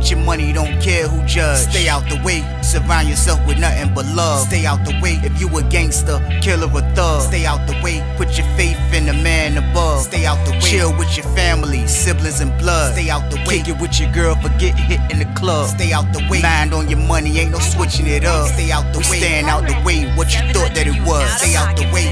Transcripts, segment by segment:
get your money, don't care who judge. Stay out the way, surround yourself with nothing but love. Stay out the way, if you a gangster, killer or thug. Stay out the way, put your faith in the man above. Stay out the way, chill with your family, siblings and blood. Stay out the way, kick it with your girl, forget hit in the club. Stay out the way, mind on your money, ain't no switching it up. Stay out the way, stand out the way, what you thought that it was. Stay out the way.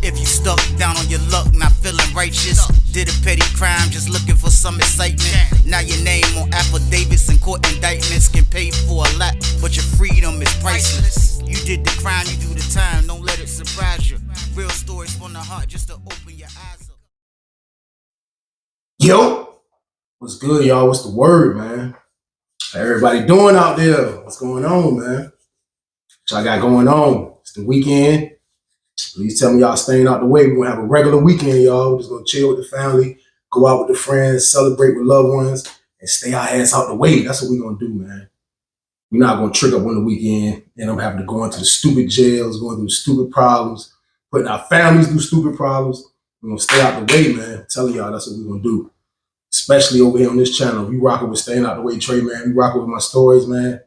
If you stuck down on your luck, not feeling righteous, did a petty crime, just looking for some excitement. Now your name on affidavits and court indictments can pay for a lot, but your freedom is priceless. You did the crime, you do the time, don't let it surprise you. Real stories from the heart, just to open your eyes up. Yo, what's good, y'all? What's the word, man? How everybody doing out there? What's going on, man? What y'all got going on? It's the weekend. Please tell me y'all staying out the way. We're gonna have a regular weekend, y'all. We're just gonna chill with the family, go out with the friends, celebrate with loved ones, and stay our ass out the way. That's what we're gonna do, man. We're not gonna trick up on the weekend and I'm having to go into the stupid jails, going through stupid problems, putting our families through stupid problems. We're gonna stay out the way, man. I'm telling y'all that's what we're gonna do. Especially over here on this channel. We rocking with Staying Out the Way, Trey, man. We rocking with my stories, man.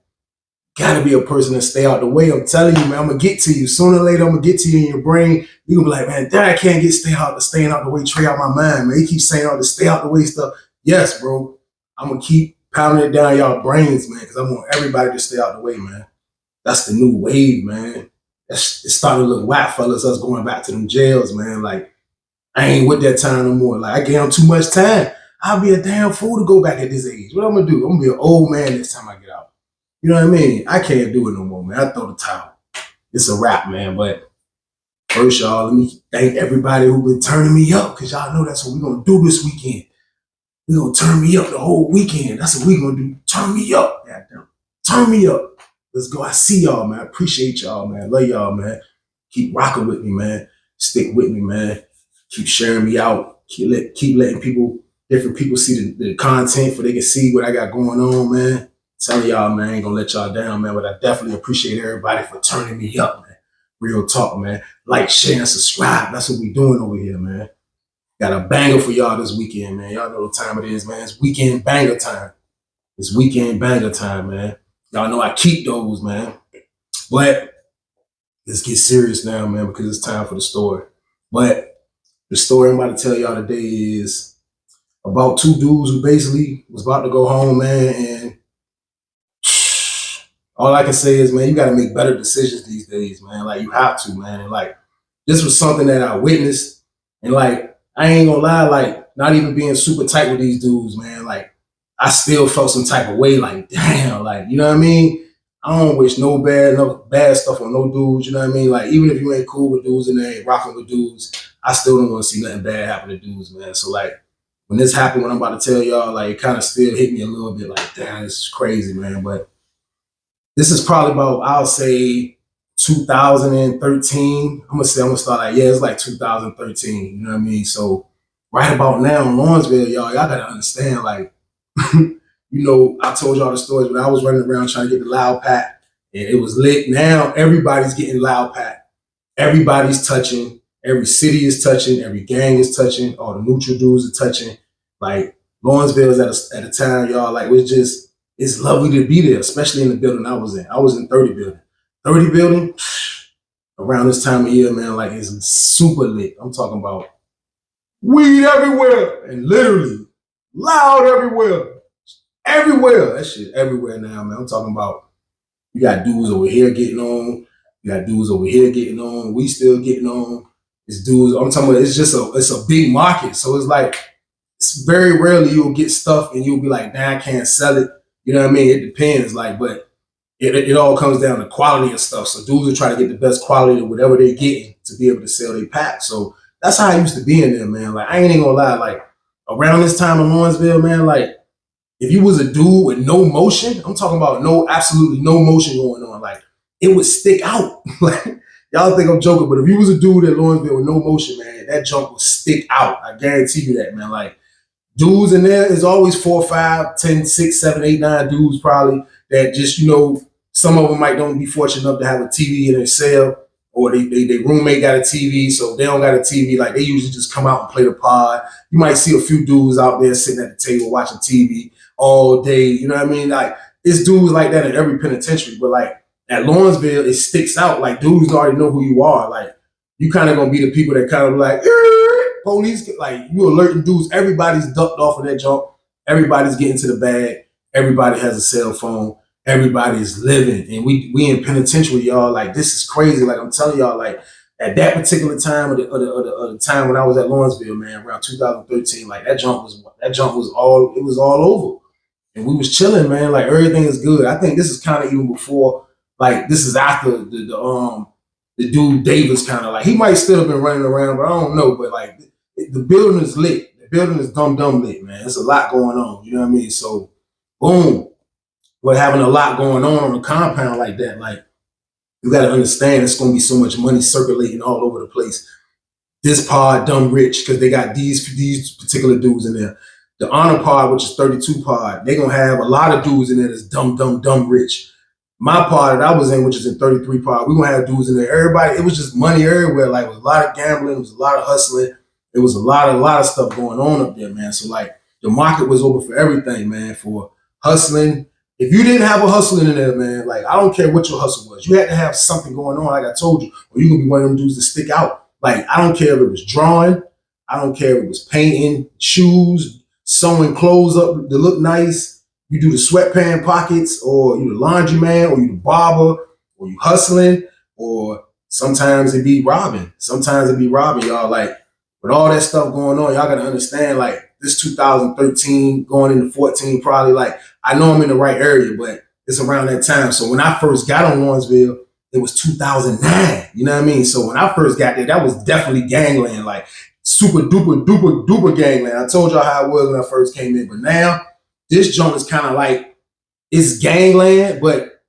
Gotta be a person that stay out the way. I'm telling you, man, I'm gonna get to you. Sooner or later, I'm gonna get to you in your brain. You're gonna be like, man, Dad can't get Staying Out the Way, Trey, out my mind, man. He keeps saying all this stay out the way stuff. Yes, bro. I'm gonna keep pounding it down y'all brains, man, because I want everybody to stay out the way, man. That's the new wave, man. It's starting to look whack, fellas, us going back to them jails, man. Like, I ain't with that time no more. Like, I gave them too much time. I'll be a damn fool to go back at this age. What I'm gonna do? I'm gonna be an old man this time I get out. You know what I mean? I can't do it no more, man. I throw the towel. It's a wrap, man. But first, y'all, let me thank everybody who been turning me up, because y'all know that's what we're going to do this weekend. We're going to turn me up the whole weekend. That's what we're going to do. Turn me up. Goddamn. Turn me up. Let's go. I see y'all, man. I appreciate y'all, man. Love y'all, man. Keep rocking with me, man. Stick with me, man. Keep sharing me out. Keep letting different people see the content so they can see what I got going on, man. Telling y'all, man, I ain't gonna let y'all down, man, but I definitely appreciate everybody for turning me up, man. Real talk, man. Like, share, and subscribe. That's what we doing over here, man. Got a banger for y'all this weekend, man. Y'all know what time it is, man. It's weekend banger time. It's weekend banger time, man. Y'all know I keep those, man. But let's get serious now, man, because it's time for the story. But the story I'm about to tell y'all today is about two dudes who basically was about to go home, man, and all I can say is, man, you got to make better decisions these days, man. Like, you have to, man. And, like, this was something that I witnessed. And, like, I ain't gonna lie, like, not even being super tight with these dudes, man. Like, I still felt some type of way, like, damn, like, you know what I mean? I don't wish no bad stuff on no dudes, you know what I mean? Like, even if you ain't cool with dudes and they ain't rocking with dudes, I still don't want to see nothing bad happen to dudes, man. So, like, when this happened, what I'm about to tell y'all, like, it kind of still hit me a little bit, like, damn, this is crazy, man. But this is probably about, I'll say, 2013. I'm gonna start like, yeah, it's like 2013. You know what I mean? So right about now in Lawrenceville, y'all gotta understand, like, you know, I told y'all the stories when I was running around trying to get the loud pack, and it was lit. Now everybody's getting loud pack. Everybody's touching. Every city is touching. Every gang is touching. All the neutral dudes are touching. Like, Lawrenceville is at a time, y'all, like, it's lovely to be there, especially in the building I was in. I was in 30 building. 30 building, around this time of year, man, like, it's super lit. I'm talking about weed everywhere and literally loud everywhere. Everywhere. That shit everywhere now, man. I'm talking about, you got dudes over here getting on. You got dudes over here getting on. We still getting on. It's dudes, I'm talking about, it's a big market. So it's like, it's very rarely you'll get stuff and you'll be like, nah, I can't sell it. You know what I mean? It depends, like, but it all comes down to quality of stuff. So dudes are trying to get the best quality of whatever they're getting to be able to sell their pack. So that's how I used to be in there, man. Like, I ain't even gonna lie, like, around this time in Lawrenceville, man, like, if you was a dude with no motion, I'm talking about absolutely no motion going on, like, it would stick out. Like, y'all think I'm joking, but if you was a dude at Lawrenceville with no motion, man, that junk would stick out. I guarantee you that, man. Like, dudes in there is always 4, 5, 10, 6, 7, 8, 9 dudes probably that just, you know, some of them might don't be fortunate enough to have a TV in their cell, or their roommate got a TV, so they don't got a TV. Like, they usually just come out and play the pod. You might see a few dudes out there sitting at the table watching TV, all day. You know what I mean? Like it's dudes like that in every penitentiary, but like at Lawrenceville, it sticks out. Like dudes already know who you are. Like you kind of gonna be the people that kind of like police. Like you alerting dudes. Everybody's ducked off of that jump. Everybody's getting to the bag. Everybody has a cell phone. Everybody's living, and we in penitentiary, y'all. Like this is crazy. Like I'm telling y'all, like at that particular time of the time when I was at Lawrenceville, man, around 2013, like that jump was all over, and we was chilling, man. Like everything is good. I think this is kind of even before, like this is after the dude Davis kind of like he might still have been running around, but I don't know. But like the building is lit. The building is dumb lit, man. There's a lot going on. You know what I mean? So boom. But having a lot going on the compound like that, like you got to understand, it's going to be so much money circulating all over the place. This pod dumb rich because they got these particular dudes in there. The honor pod, which is 32 pod, they're going to have a lot of dudes in there that's dumb rich. My pod that I was in, which is in 33 pod, we're going to have dudes in there. Everybody, it was just money everywhere. Like it was a lot of gambling, it was a lot of hustling, it was a lot of stuff going on up there, man. So like the market was open for everything, man, for hustling. If you didn't have a hustling in there, man, like I don't care what your hustle was, you had to have something going on, like I told you, or you're gonna be one of them dudes that stick out. Like I don't care if it was drawing, I don't care if it was painting, shoes, sewing clothes up to look nice. You do the sweatpant pockets, or you the laundryman, or you the barber, or you hustling, or sometimes it be robbing. Y'all. Like with all that stuff going on, y'all gotta understand, like this 2013 going into 14, probably like I know I'm in the right area, but it's around that time. So when I first got on Lawrenceville, it was 2009. You know what I mean? So when I first got there, that was definitely gangland, like super duper gangland. I told y'all how it was when I first came in, but now this joint is kind of like it's gangland, but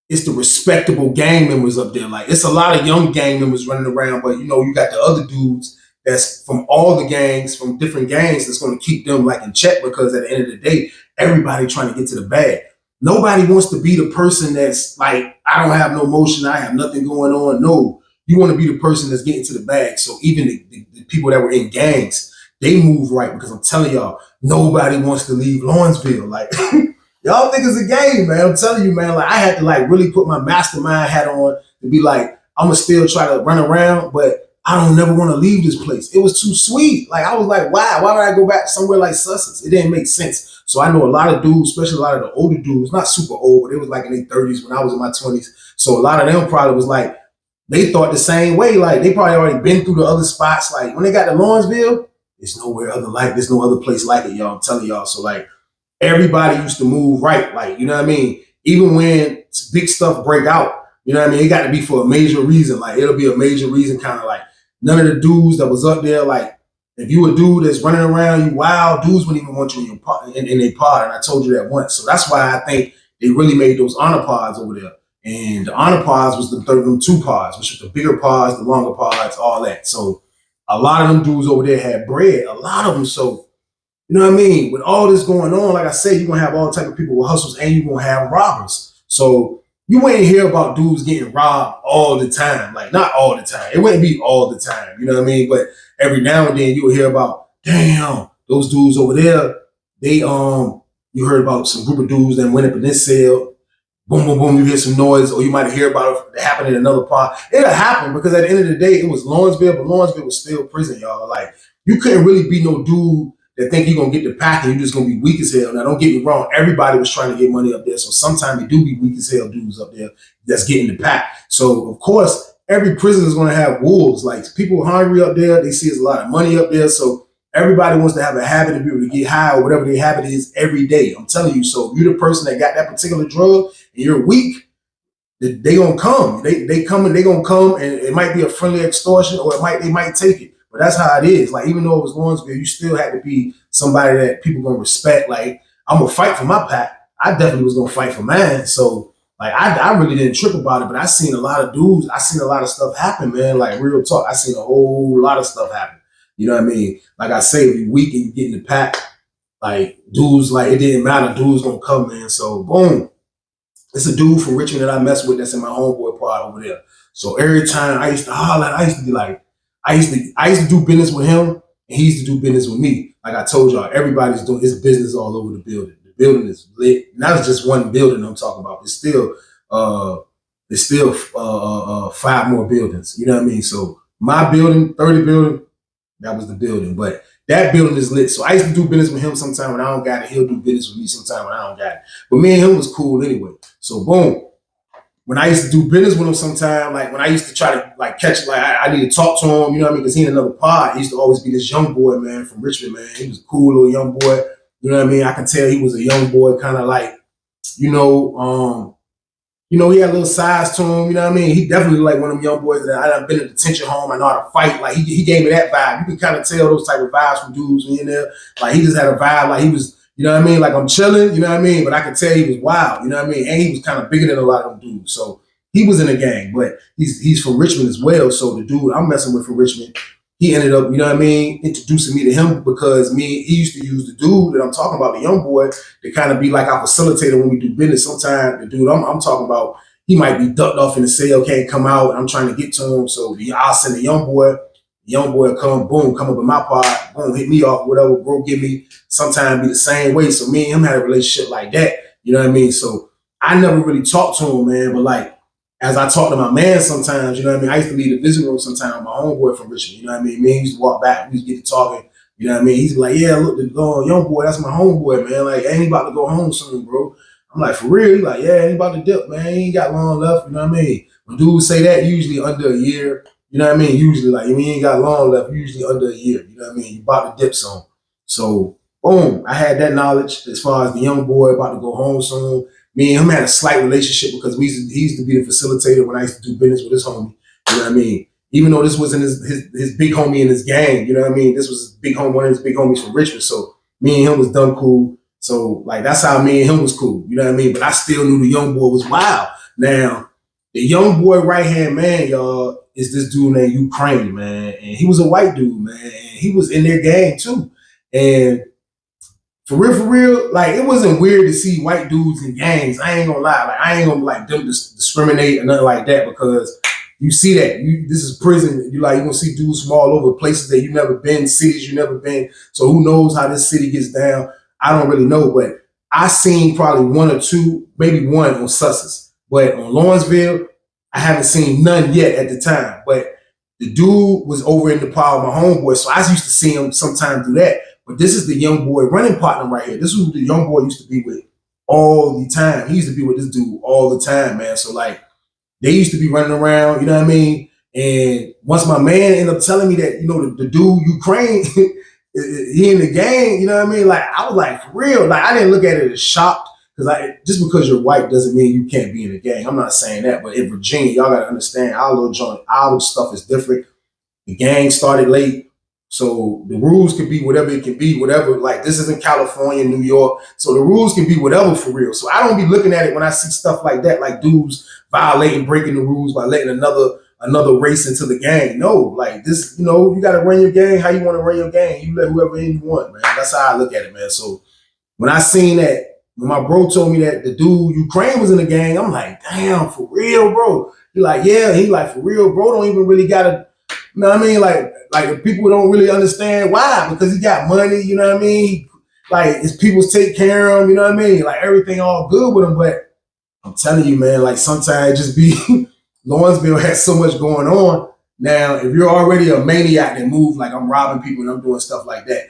it's the respectable gang members up there. Like it's a lot of young gang members running around, but you know you got the other dudes that's from all the gangs, from different gangs, that's going to keep them like in check, because at the end of the day, everybody trying to get to the bag. Nobody wants to be the person that's like, I don't have no motion, I have nothing going on. No, you want to be the person that's getting to the bag. So even the people that were in gangs, they move right, because I'm telling y'all, nobody wants to leave Lawrenceville. Like y'all think it's a game, man. I'm telling you, man, like I had to like really put my mastermind hat on to be like, I'm gonna still try to run around, but I don't never want to leave this place. It was too sweet. Like I was like, why would I go back somewhere like Sussex? It didn't make sense. So I know a lot of dudes, especially a lot of the older dudes, not super old, but they was like in their 30s when I was in my 20s. So a lot of them probably was like, they thought the same way. Like they probably already been through the other spots. Like when they got to Lawrenceville, there's nowhere other like, there's no other place like it, y'all. I'm telling y'all. So like everybody used to move right. Like, you know what I mean? Even when big stuff break out, you know what I mean? It got to be for a major reason. Like it'll be a major reason, kind of like, none of the dudes that was up there, like, if you a dude that's running around, you wild, dudes wouldn't even want you in your pod, in their pod. And I told you that once. So that's why I think they really made those honor pods over there. And the honor pods was the 32 pods, which were the bigger pods, the longer pods, all that. So a lot of them dudes over there had bread, a lot of them. So, you know what I mean? With all this going on, like I said, you're going to have all type of people with hustles, and you're going to have robbers. So you ain't hear about dudes getting robbed all the time. Like, not all the time. It wouldn't be all the time. You know what I mean? But every now and then you'll hear about, damn, those dudes over there, they, you heard about some group of dudes that went up in this cell. Boom, boom, boom, you hear some noise, or you might hear about it happening in another part. It'll happen, because at the end of the day, it was Lawrenceville, but Lawrenceville was still prison, y'all. Like, you couldn't really be no dude that think you're going to get the pack and you're just going to be weak as hell. Now, don't get me wrong. Everybody was trying to get money up there. So sometimes they do be weak as hell dudes up there that's getting the pack. So, of course, every prison is going to have wolves. Like, people are hungry up there. They see there's a lot of money up there. So everybody wants to have a habit to be able to get high, or whatever their habit is, every day. I'm telling you. So if you're the person that got that particular drug and you're weak, they going to come. They come, and they going to come, and it might be a friendly extortion, or they might take it. But that's how it is. Like, even though it was Lawrenceville, you still had to be somebody that people gonna respect. Like, I'm gonna fight for my pack. I definitely was gonna fight for mine. So, like, I really didn't trip about it. But I seen a lot of dudes. I seen a lot of stuff happen, man. Like, real talk. I seen a whole lot of stuff happen. You know what I mean? Like I say, if you weak and you get in the pack, like, dudes, like, it didn't matter. Dudes gonna come, man. So, boom. It's a dude from Richmond that I mess with that's in my homeboy pod over there. So every time I used to holler, I used to be like, I used to do business with him, and he used to do business with me. Like I told y'all, everybody's doing his business all over the building. The building is lit. And that was just one building I'm talking about. It's still 5 more buildings. You know what I mean? So my building, 30 building, that was the building. But that building is lit. So I used to do business with him sometime when I don't got it. He'll do business with me sometime when I don't got it. But me and him was cool anyway. So boom. When I used to do business with him sometime, like when I used to try to like catch, like I need to talk to him, you know what I mean? Because he in another pod. He used to always be this young boy, man, from Richmond, man. He was a cool little young boy. You know what I mean? I can tell he was a young boy, kind of like, he had a little size to him, you know what I mean? He definitely like one of them young boys that I've been in a detention home. I know how to fight. Like he gave me that vibe. You can kind of tell those type of vibes from dudes when you're in there. Like he just had a vibe, like he was, you know what I mean? Like I'm chilling, you know what I mean? But I could tell he was wild, you know what I mean? And he was kind of bigger than a lot of them dudes. So he was in the gang, but he's from Richmond as well. So the dude I'm messing with from Richmond, he ended up, you know what I mean, introducing me to him because he used to use the dude that I'm talking about, the young boy, to kind of be like our facilitator when we do business. Sometimes the dude I'm talking about, he might be ducked off in the cell, can't come out, and I'm trying to get to him. So I'll send the young boy will come, boom, come up in my pod, boom, hit me off, whatever, bro, give me. Sometimes be the same way. So me and him had a relationship like that, you know what I mean? So I never really talked to him, man, but like, as I talk to my man sometimes, you know what I mean? I used to leave the visiting room sometimes with my homeboy from Richmond, you know what I mean? Me and he used to walk back, we used to get to talking, you know what I mean? He's like, yeah, look, the young boy, that's my homeboy, man. Like, ain't he about to go home soon, bro? I'm like, for real? He's like, yeah, he about to dip, man. He ain't got long left, you know what I mean? When dudes say that, usually under a year, you know what I mean? Usually, like, when you ain't got long left, usually under a year, you know what I mean? You about to dip some. So, boom, I had that knowledge as far as the young boy about to go home soon. Me and him had a slight relationship because he used to be the facilitator when I used to do business with his homie. You know what I mean? Even though this wasn't his big homie in his gang, you know what I mean? This was his big homie, one of his big homies from Richmond. So me and him was done cool. So like that's how me and him was cool. You know what I mean? But I still knew the young boy was wild. Now, the young boy right-hand man, y'all, is this dude named Ukraine, man. And he was a white dude, man. And he was in their gang too. And for real, like it wasn't weird to see white dudes in gangs. I ain't gonna lie, like I ain't gonna like them discriminate or nothing like that because you see that this is prison. You gonna see dudes from all over places that you never been, cities you never been. So who knows how this city gets down? I don't really know, but I seen probably one or two, maybe one on Sussex, but on Lawrenceville, I haven't seen none yet at the time. But the dude was over in the pod with my homeboy, so I used to see him sometime do that. But this is the young boy running partner right here. This is who the young boy used to be with all the time. He used to be with this dude all the time, man. So like they used to be running around, you know what I mean? And once my man ended up telling me that, you know, the dude Ukraine, he in the gang, you know what I mean? Like I was like, for real. Like I didn't look at it as shocked because just because you're white doesn't mean you can't be in the gang. I'm not saying that, but in Virginia, y'all gotta understand our little joint, our stuff is different. The gang started late. So the rules can be whatever it can be, whatever. Like this isn't California, New York. So the rules can be whatever for real. So I don't be looking at it when I see stuff like that, like dudes violating, breaking the rules by letting another race into the gang. No, like this, you know, you got to run your gang how you want to run your gang. You let whoever in you want, man. That's how I look at it, man. So when I seen that, when my bro told me that the dude Ukraine was in the gang, I'm like, damn, for real, bro. He like, yeah, he like, for real, bro. Don't even really gotta. You know what I mean? Like people don't really understand why, because he got money, you know what I mean? Like his people take care of him, you know what I mean? Like everything all good with him, but I'm telling you, man, like sometimes it just be Lawrenceville has so much going on. Now, if you're already a maniac that move, like I'm robbing people and I'm doing stuff like that,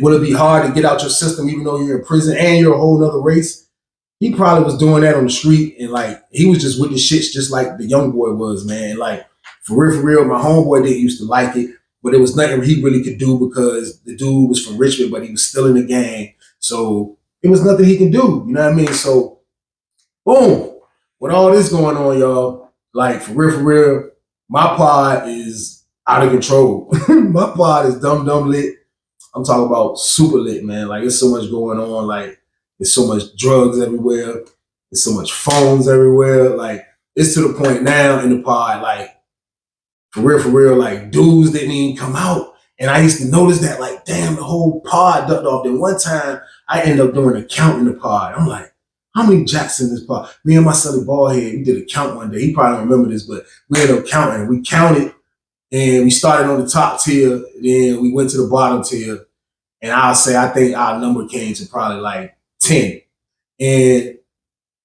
will it be hard to get out your system even though you're in prison and you're a whole nother race? He probably was doing that on the street and like he was just with the shits just like the young boy was, man. Like for real, my homeboy didn't used to like it, but it was nothing he really could do because the dude was from Richmond, but he was still in the gang. So it was nothing he can do, you know what I mean? So boom, with all this going on, y'all, like for real, my pod is out of control. My pod is dumb lit. I'm talking about super lit, man. Like there's so much going on. Like there's so much drugs everywhere. There's so much phones everywhere. Like it's to the point now in the pod, like for real, like dudes didn't even come out. And I used to notice that, like, damn, the whole pod ducked off. Then one time I ended up doing a count in the pod. I'm like, how many jacks in this pod? Me and my son, Ballhead, we did a count one day. He probably don't remember this, but we ended up counting. We counted and we started on the top tier. Then we went to the bottom tier. And I'll say, I think our number came to probably like 10. And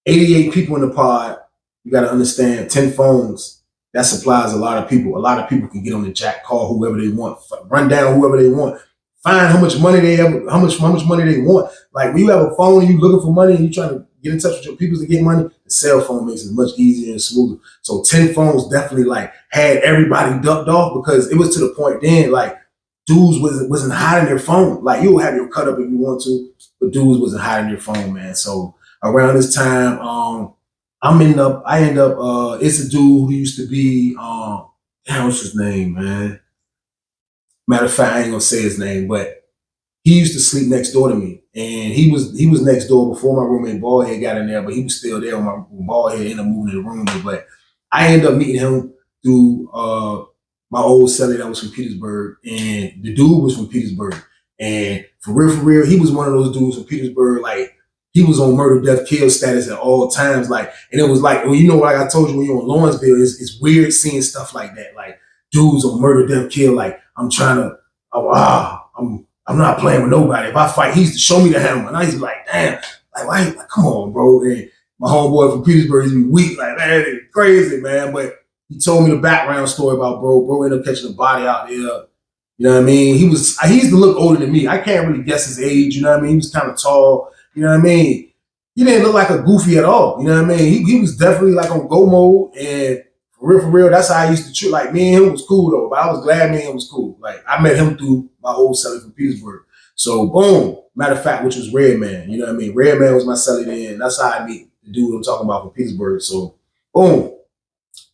88 people in the pod, you got to understand 10 phones, that supplies a lot of people. A lot of people can get on the jack, call whoever they want, run down whoever they want, find how much money how much money they want. Like when you have a phone and you looking for money and you trying to get in touch with your people to get money, the cell phone makes it much easier and smoother. So 10 phones definitely like had everybody ducked off, because it was to the point then like dudes wasn't hiding their phone. Like you'll have your cut up if you want to, but dudes wasn't hiding their phone, man. So around this time, I end up it's a dude who used to be what's his name, man? Matter of fact, I ain't gonna say his name, but he used to sleep next door to me. And he was next door before my roommate Ballhead got in there, but he was still there when my Ballhead ended up moving in the room. But I ended up meeting him through my old celly that was from Petersburg, and the dude was from Petersburg. And for real, he was one of those dudes from Petersburg, like he was on murder, death, kill status at all times. Like, and it was like, well, you know, like I told you when you're on Lawrenceville, it's weird seeing stuff like that. Like dudes on murder, death, kill. Like I'm not playing with nobody. If I fight, he used to show me the hammer, and I used to be like, damn, like why? Like, come on, bro. And my homeboy from Petersburg used to be weak, like man, it's crazy, man. But he told me the background story about bro. Bro ended up catching a body out there. You know what I mean? He used to look older than me. I can't really guess his age. You know what I mean? He was kind of tall. You know what I mean? He didn't look like a goofy at all. You know what I mean? He was definitely like on go mode, and for real, that's how I used to treat. Like me and him was cool though, but I was glad me and him was cool. Like I met him through my old celly from Petersburg. So boom, matter of fact, which was Redman. You know what I mean? Redman was my celly then. That's how I meet the dude I'm talking about from Petersburg. So boom,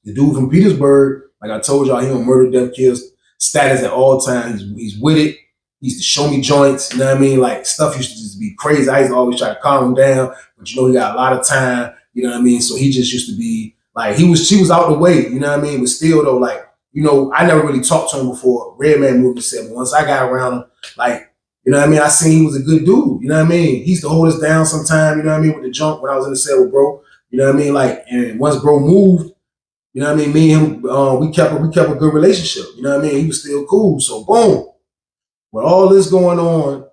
the dude from Petersburg, like I told y'all, he on murder, death, kills status at all times. He's with it. He used to show me joints, you know what I mean? Like stuff used to just be crazy. I used to always try to calm him down, but you know, he got a lot of time, you know what I mean? So he just used to be like, she was out the way, you know what I mean? But still though, like, you know, I never really talked to him before Redman moved to 7. Once I got around him, like, you know what I mean? I seen he was a good dude, you know what I mean? He used to hold us down sometime, you know what I mean? With the junk when I was in the cell with bro, you know what I mean? Like, and once bro moved, you know what I mean? Me and him, we kept a good relationship, you know what I mean? He was still cool. So boom. With all this going on,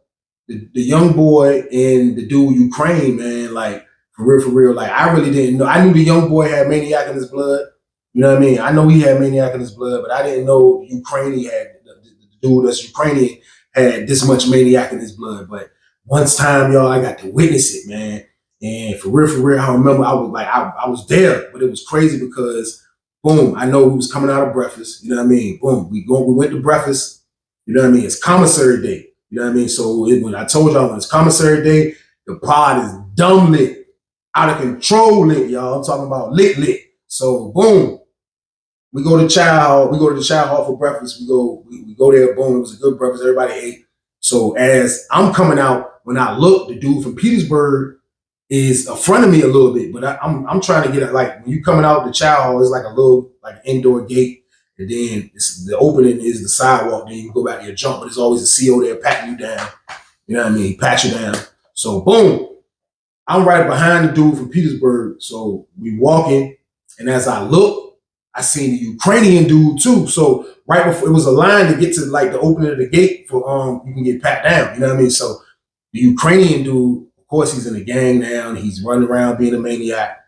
the young boy and the dude Ukraine, man, like for real, like I really didn't know. I knew the young boy had maniac in his blood. You know what I mean? I know he had maniac in his blood, but I didn't know Ukrainian had the dude that's Ukrainian had this much maniac in his blood. But once time, y'all, I got to witness it, man. And for real, I remember I was like, I was there, but it was crazy because boom, I know we was coming out of breakfast. You know what I mean? Boom, we went to breakfast. You know what I mean? It's commissary day. You know what I mean? So when I told y'all when it's commissary day, the pod is dumb lit, out of control lit, y'all. I'm talking about lit. So boom, we go to the child hall for breakfast. We go there. Boom, it was a good breakfast. Everybody ate. So as I'm coming out, when I look, the dude from Petersburg is in front of me a little bit, but I'm trying to get it. Like when you coming out the child hall, it's like a little like indoor gate. And then the opening is the sidewalk. Then you can go back to your jump, but there's always a CO there patting you down. You know what I mean? Pat you down. So boom, I'm right behind the dude from Petersburg. So we walking, and as I look, I seen the Ukrainian dude too. So right before, it was a line to get to like the opening of the gate for you can get pat down. You know what I mean? So the Ukrainian dude, of course, he's in the gang now, and he's running around being a maniac.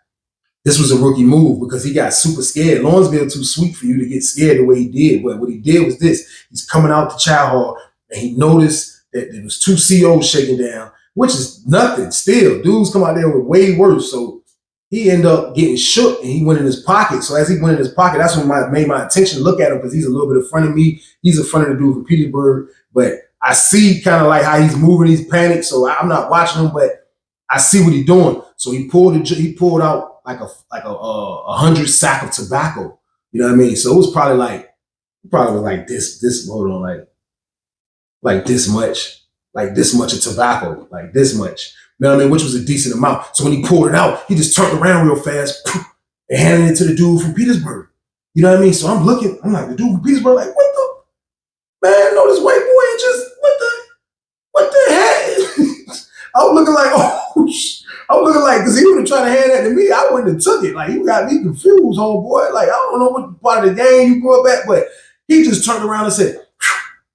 This was a rookie move because he got super scared. Lawrenceville too sweet for you to get scared the way he did. But what he did was this. He's coming out the child hall and he noticed that there was 2 COs shaking down, which is nothing still. Dudes come out there with way worse. So he ended up getting shook and he went in his pocket. So as he went in his pocket, that's when made my attention look at him because he's a little bit in front of me. He's in front of the dude from Petersburg. But I see kind of like how he's moving, he's panicked. So I'm not watching him, but I see what he's doing. So he pulled out like a 100 sack of tobacco. You know what I mean? So it was probably like this, hold on, like this much of tobacco, like this much. You know what I mean? Which was a decent amount. So when he pulled it out, he just turned around real fast and handed it to the dude from Petersburg. You know what I mean? So I'm like, the dude from Petersburg, like, what the, man, no, this white boy just, what the heck? I was looking like, because he would have tried to hand that to me, I wouldn't have took it. Like, he got me confused, homeboy. Like, I don't know what part of the game you grew up at, but he just turned around and said,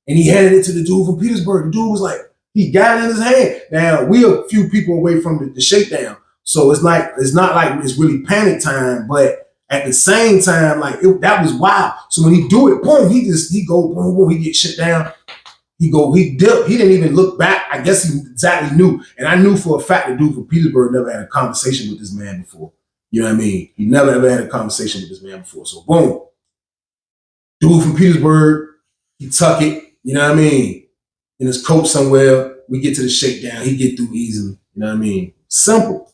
and he handed it to the dude from Petersburg. The dude was like, He got it in his hand. Now, we a few people away from the shakedown. So it's not like it's really panic time, but at the same time, like that was wild. So when he do it, boom, he go boom, boom, he get shut down. He dip. He didn't even look back. I guess he exactly knew. And I knew for a fact the dude from Petersburg never had a conversation with this man before. You know what I mean? He never ever had a conversation with this man before. So boom, dude from Petersburg, he tuck it, you know what I mean, in his coat somewhere. We get to the shakedown. He get through easily. You know what I mean? Simple.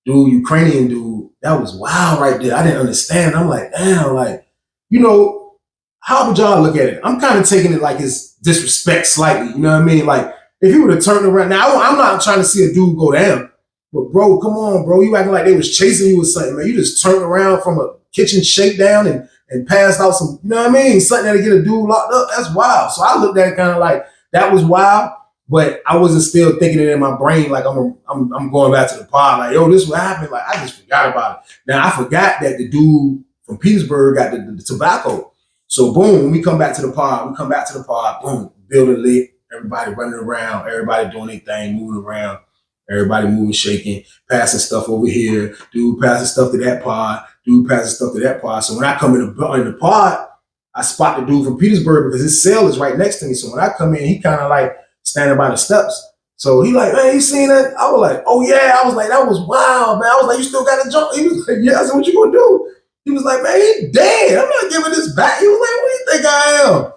Dude, Ukrainian dude, that was wild right there. I didn't understand. I'm like, damn, like, you know, how would y'all look at it? I'm kind of taking it like it's disrespect slightly. You know what I mean? Like, if he would have turned around. Now, I'm not trying to see a dude go down. But, bro, come on, bro. You acting like they was chasing you or something, man. You just turned around from a kitchen shakedown and passed out some, you know what I mean? Something that'll get a dude locked up. That's wild. So I looked at it kind of like, that was wild. But I wasn't still thinking it in my brain like I'm going back to the pod. Like, yo, this what happened. Like, I just forgot about it. Now, I forgot that the dude from Petersburg got the tobacco. So, boom, when we come back to the pod, boom, building lit, everybody running around, everybody doing their thing, moving around, everybody moving, shaking, passing stuff over here, dude passing stuff to that pod, dude passing stuff to that pod. So when I come in the pod, I spot the dude from Petersburg because his cell is right next to me. So when I come in, he kind of like standing by the steps. So he like, man, you seen that? I was like, oh yeah. I was like, that was wild, man. I was like, you still got to jump? He was like, yeah. I said, what you gonna do? He was like, man, he dead. I'm not giving this back. He was like, what do you think I am?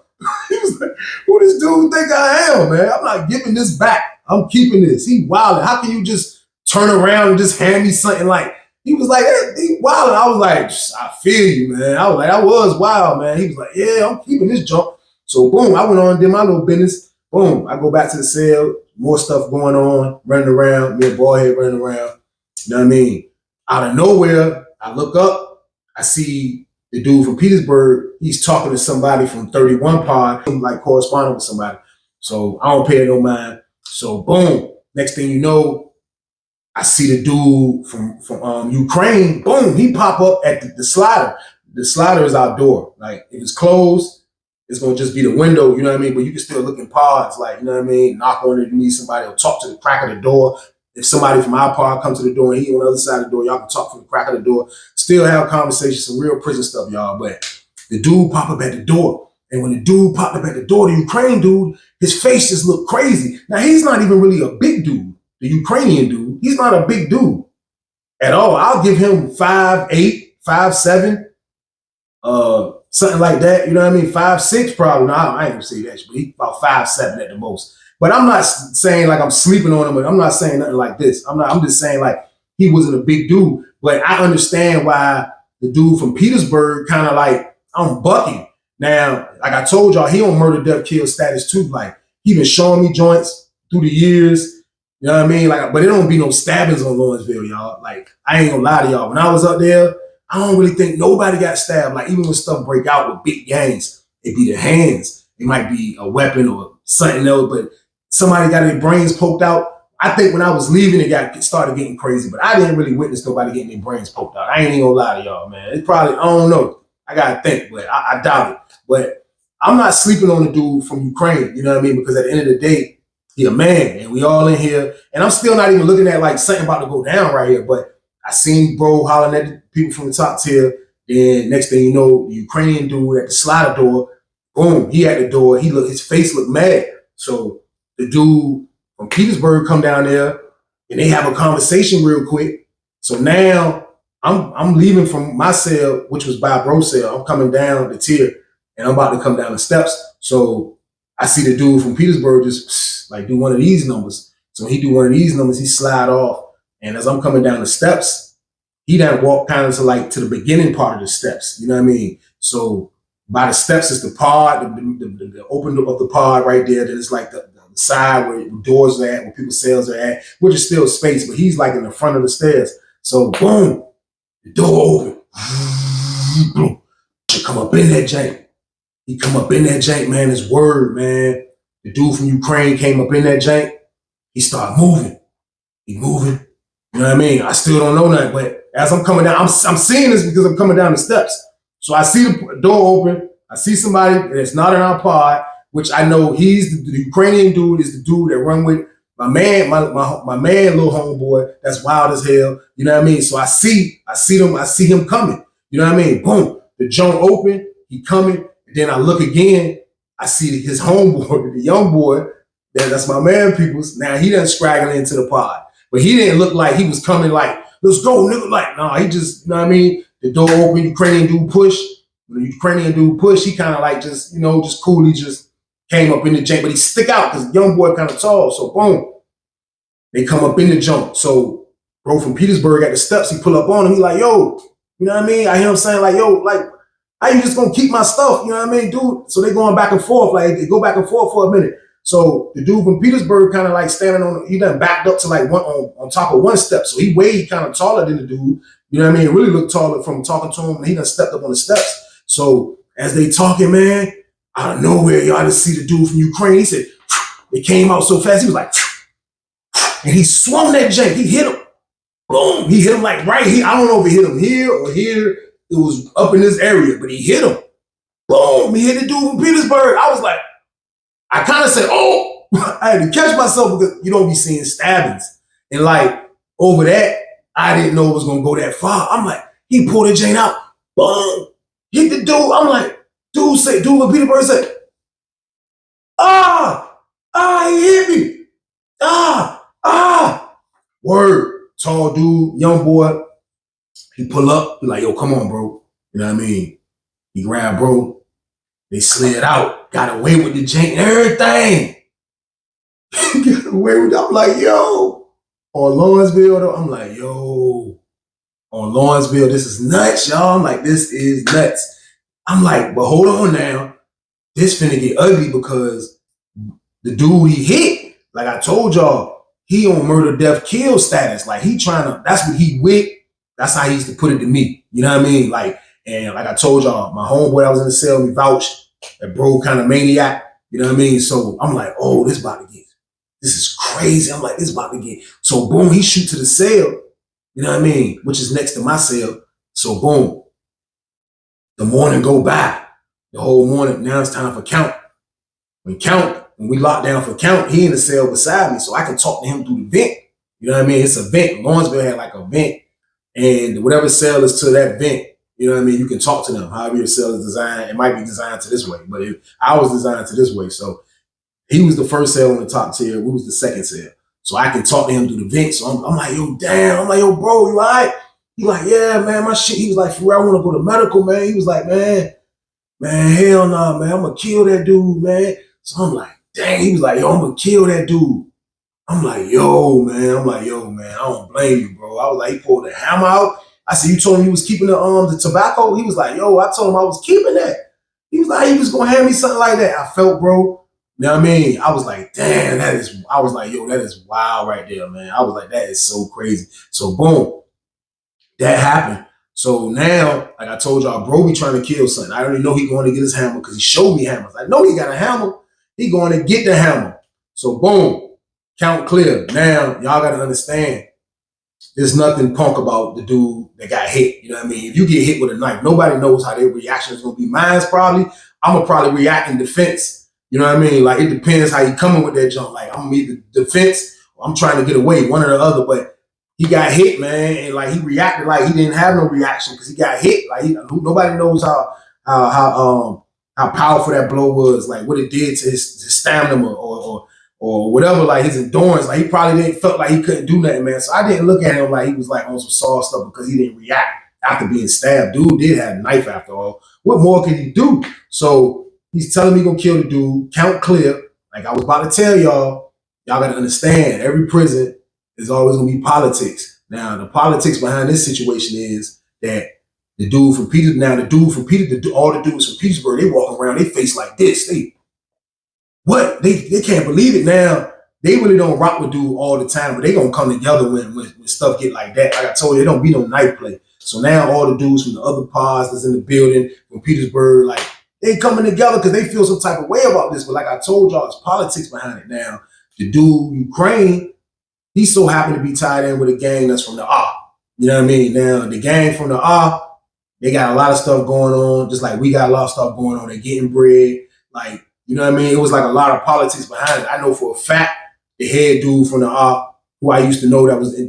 He was like, who this dude think I am, man? I'm not giving this back. I'm keeping this. He wilding. How can you just turn around and just hand me something like, he was like, hey, he wilding. I was like, I feel you, man. I was like, that was wild, man. He was like, yeah, I'm keeping this jump. So boom, I went on and did my little business. Boom, I go back to the cell, more stuff going on, running around, me and Ballhead running around. You know what I mean? Out of nowhere, I look up, I see the dude from Petersburg. He's talking to somebody from 31 Pod, like corresponding with somebody. So I don't pay it no mind. So boom, next thing you know, I see the dude from Ukraine. Boom, he pop up at the slider. The slider is our door. Like if it's closed, it's gonna just be the window, you know what I mean? But you can still look in pods, like, you know what I mean? Knock on it if you need somebody, or talk to the crack of the door. If somebody from our pod comes to the door and he on the other side of the door, y'all can talk from the crack of the door. Still have conversations, some real prison stuff, y'all. But the dude pop up at the door. And when the dude popped up at the door, the Ukraine dude, his face just looked crazy. Now, he's not even really a big dude, the Ukrainian dude. He's not a big dude at all. I'll give him 5'8", 5'7", something like that. You know what I mean? 5'6", probably. No, I ain't gonna say that, but he's about 5'7" at the most. But I'm not saying like I'm sleeping on him, but I'm not saying nothing like this. I'm just saying like he wasn't a big dude. But I understand why the dude from Petersburg kind of like, I'm bucking. Now, like I told y'all, he on murder, death, kill status too. Like, he been showing me joints through the years. You know what I mean? Like, but it don't be no stabbings on Lawrenceville, y'all. Like, I ain't gonna lie to y'all. When I was up there, I don't really think nobody got stabbed. Like, even when stuff break out with big gangs, it be the hands. It might be a weapon or something else, but somebody got their brains poked out. I think when I was leaving, it started getting crazy, but I didn't really witness nobody getting their brains poked out. I ain't even gonna lie to y'all, man. It's probably, I don't know. I gotta think, but I doubt it. But I'm not sleeping on the dude from Ukraine, you know what I mean? Because at the end of the day, he a man, and we all in here. And I'm still not even looking at like something about to go down right here, but I seen bro hollering at the people from the top tier. Then next thing you know, the Ukrainian dude at the slider door, boom, he at the door. His face looked mad. So the dude from Petersburg come down there, and they have a conversation real quick. So now I'm leaving from my cell, which was by bro cell. I'm coming down the tier, and I'm about to come down the steps. So I see the dude from Petersburg just like do one of these numbers. So when he do one of these numbers, he slide off. And as I'm coming down the steps, he done walk kind of to the beginning part of the steps. You know what I mean? So by the steps is the pod, the opening of the pod right there. Then it's like the side where doors are at, where people's cells are at, which is still space, but he's like in the front of the stairs. So boom, the door open. He come up in that jank. He come up in that jank, man. His word, man. The dude from Ukraine came up in that jank. He started moving. He moving. You know what I mean? I still don't know nothing, but as I'm coming down, I'm seeing this because I'm coming down the steps. So I see the door open. I see somebody that's not in our pod. which I know he's the Ukrainian dude is the dude that run with my man, my man, little homeboy, that's wild as hell. You know what I mean? So I see him coming. You know what I mean? Boom, the joint open, he coming, and then I look again, I see his homeboy, the young boy, that's my man, peoples. Now he done scraggling into the pod. But he didn't look like he was coming like, let's go, nigga. Like, nah, he just, you know what I mean? The door open, Ukrainian dude push. When the Ukrainian dude push, he kind of like just, you know, just coolly just came up in the jump. But he stick out because the young boy kind of tall. So boom, they come up in the jump. So bro from Petersburg at the steps, he pull up on him. He like, yo, you know what I mean? I hear him saying like, yo, like, how you just gonna keep my stuff? You know what I mean, dude? So they going back and forth. Like, they go back and forth for a minute. So the dude from Petersburg kind of like standing on, he done backed up to like one on top of one step. So he way kind of taller than the dude. You know what I mean? It really looked taller from talking to him. And he done stepped up on the steps. So as they talking, man, out of nowhere, y'all just see the dude from Ukraine. He said, it came out so fast. He was like, and he swung that jank. He hit him. Boom. He hit him like right here. I don't know if he hit him here or here. It was up in this area, but he hit him. Boom. He hit the dude from Petersburg. I was like, I kind of said, oh, I had to catch myself because you don't be seeing stabbings. And like over that, I didn't know it was going to go that far. I'm like, he pulled the chain out. Boom. Hit the dude. I'm like, dude from Petersburg said, he hit me. Word. Tall dude, young boy. He pull up. He like, yo, come on, bro. You know what I mean? He grabbed bro. They slid out. Got away with the jank and everything. Got away with it. I'm like, yo. On Lawrenceville, though, I'm like, yo. On Lawrenceville, this is nuts, y'all. I'm like, this is nuts. I'm like, but hold on now. This finna get ugly because the dude he hit, like I told y'all, he on murder, death, kill status. Like he trying to, that's what he with. That's how he used to put it to me. You know what I mean? Like, and like I told y'all, my homeboy that was in the cell, we vouched, that bro kind of maniac. You know what I mean? So I'm like, oh, this is crazy. I'm like, this about to get. So boom, he shoot to the cell. You know what I mean? Which is next to my cell. So boom, the morning go by. The whole morning, now it's time for count. When we locked down for count, he in the cell beside me, so I can talk to him through the vent. You know what I mean? It's a vent. Lawrenceville had like a vent, and whatever cell is to that vent, you know what I mean? You can talk to them. However your cell is designed, it might be designed to this way, but I was designed to this way. So he was the first cell on the top tier. We was the second cell. So I can talk to him through the vent. So I'm like, yo, damn. I'm like, yo, bro, you all right? He like, yeah, man, my shit. He was like, for real, I want to go to medical, man. He was like, man, hell nah, man. I'm going to kill that dude, man. So I'm like, dang. He was like, yo, I'm going to kill that dude. I'm like, yo, man. I don't blame you, bro. I was like, he pulled the hammer out. I said, you told him you was keeping the tobacco? He was like, yo, I told him I was keeping that. He was like, he was going to hand me something like that. I felt, bro. You know what I mean? I was like, damn, I was like, yo, that is wild right there, man. I was like, that is so crazy. So boom, that happened. So now, like I told y'all, bro be trying to kill something. I already know he going to get his hammer because he showed me hammers. I know he got a hammer. He going to get the hammer. So boom, count clear. Now, y'all got to understand, there's nothing punk about the dude that got hit. You know what I mean? If you get hit with a knife, nobody knows how their reaction is going to be. Mine's probably, I'm going to probably react in defense. You know what I mean? Like, it depends how you coming with that jump. Like, I'm either defense or I'm trying to get away, one or the other. But he got hit, man, and like he reacted like he didn't have no reaction because he got hit. Like nobody knows how powerful that blow was, like what it did to his stamina or whatever, like his endurance. Like he probably didn't felt like he couldn't do nothing, man. So I didn't look at him like he was like on some soft stuff because he didn't react after being stabbed. Dude did have a knife after all. What more could he do? So he's telling me gonna kill the dude, count clear. Like I was about to tell y'all gotta understand, every prison is always gonna be politics. Now, the politics behind this situation is that all the dudes from Petersburg, they walk around, they face like this. They can't believe it now. They really don't rock with dude all the time, but they gonna come together when stuff get like that. Like I told you, there don't be no knife play. So now all the dudes from the other pods that's in the building from Petersburg, like, they coming together because they feel some type of way about this. But like I told y'all, it's politics behind it now. The dude, Ukraine, he so happened to be tied in with a gang that's from the R. You know what I mean? Now, the gang from the R, they got a lot of stuff going on, just like we got a lot of stuff going on. They're getting bread. Like, You know what I mean? It was like a lot of politics behind it. I know for a fact the head dude from the who I used to know that was the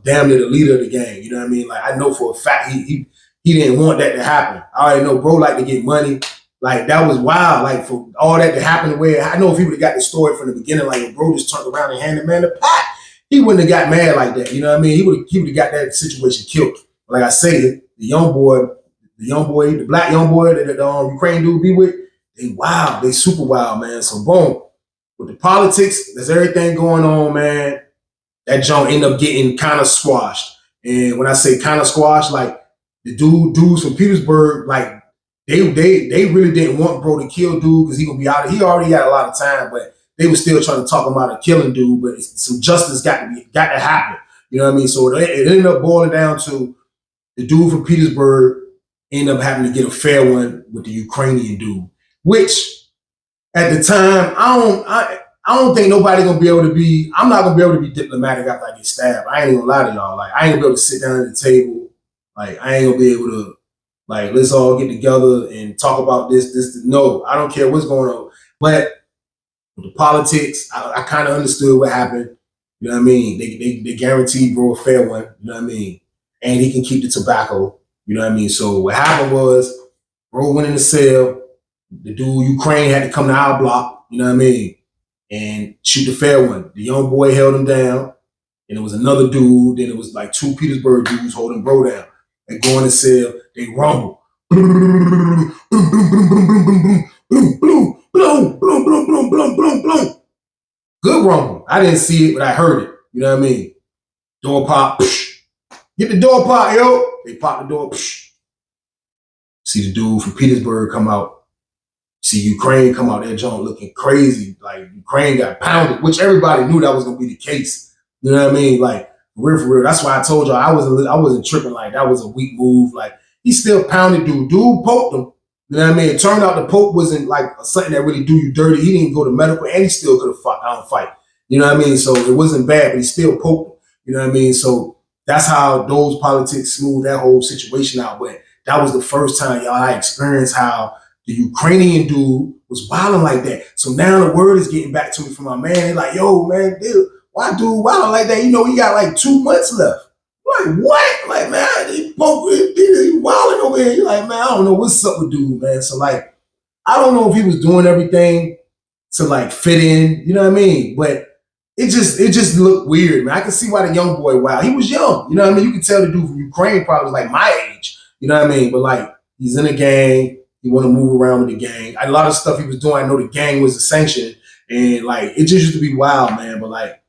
damn near the leader of the gang. You know what I mean? Like I know for a fact he didn't want that to happen. I already know bro like to get money. Like that was wild. Like for all that to happen the way I know if he would have got the story from the beginning, like bro just turned around and handed man the pot, he wouldn't have got mad like that. You know what I mean? He would have got that situation killed. Like I say, the black young boy that the Ukraine dude be with, they wild, they super wild, man. So boom, with the politics, there's everything going on, man. That joint end up getting kind of squashed. And when I say kind of squashed, like the dudes from Petersburg, like they really didn't want bro to kill dude because he gonna be out. He already had a lot of time, but they were still trying to talk him out of killing dude. But some justice got to happen. You know what I mean? So it ended up boiling down to the dude from Petersburg ended up having to get a fair one with the Ukrainian dude, which at the time I don't think nobody gonna be able to be. I'm not gonna be able to be diplomatic after I get stabbed. I ain't gonna lie to y'all. Like I ain't gonna be able to sit down at the table. Like I ain't gonna be able to. Like let's all get together and talk about this. No, I don't care what's going on. But with the politics, I kind of understood what happened. You know what I mean? They guaranteed bro a fair one. You know what I mean? And he can keep the tobacco. You know what I mean? So what happened was, bro went in the cell. The dude Ukraine had to come to our block. You know what I mean? And shoot the fair one. The young boy held him down, and it was another dude. Then it was like two Petersburg dudes holding bro down. They go in the cell. They rumble. Good rumble. I didn't see it, but I heard it. You know what I mean? Door pop. Get the door pop, yo. They pop the door. See the dude from Petersburg come out. See Ukraine come out. That joint looking crazy. Like Ukraine got pounded, which everybody knew that was gonna be the case. You know what I mean? Like for real. That's why I told y'all I wasn't tripping. Like that was a weak move. Like he still pounded dude. Dude poked him. You know what I mean? It turned out the poke wasn't like something that really do you dirty. He didn't go to medical, and he still could have fight. You know what I mean? So it wasn't bad, but he still poked him. You know what I mean? So that's how those politics smoothed that whole situation out. But that was the first time, y'all, I experienced how the Ukrainian dude was wilding like that. So now the word is getting back to me from my man. They're like, yo, man, dude, why dude wilding like that? You know, he got like 2 months left. I'm like, what? Like, man, he wilding over here. You're like, man, I don't know what's up with dude, man. So like, I don't know if he was doing everything to like fit in, you know what I mean? But it just looked weird, man. I can see why the young boy, wow, he was young. You know what I mean? You can tell the dude from Ukraine probably was like my age. You know what I mean? But like, he's in a gang. He want to move around with the gang. A lot of stuff he was doing, I know the gang was a sanction. And like, it just used to be wild, man. But like,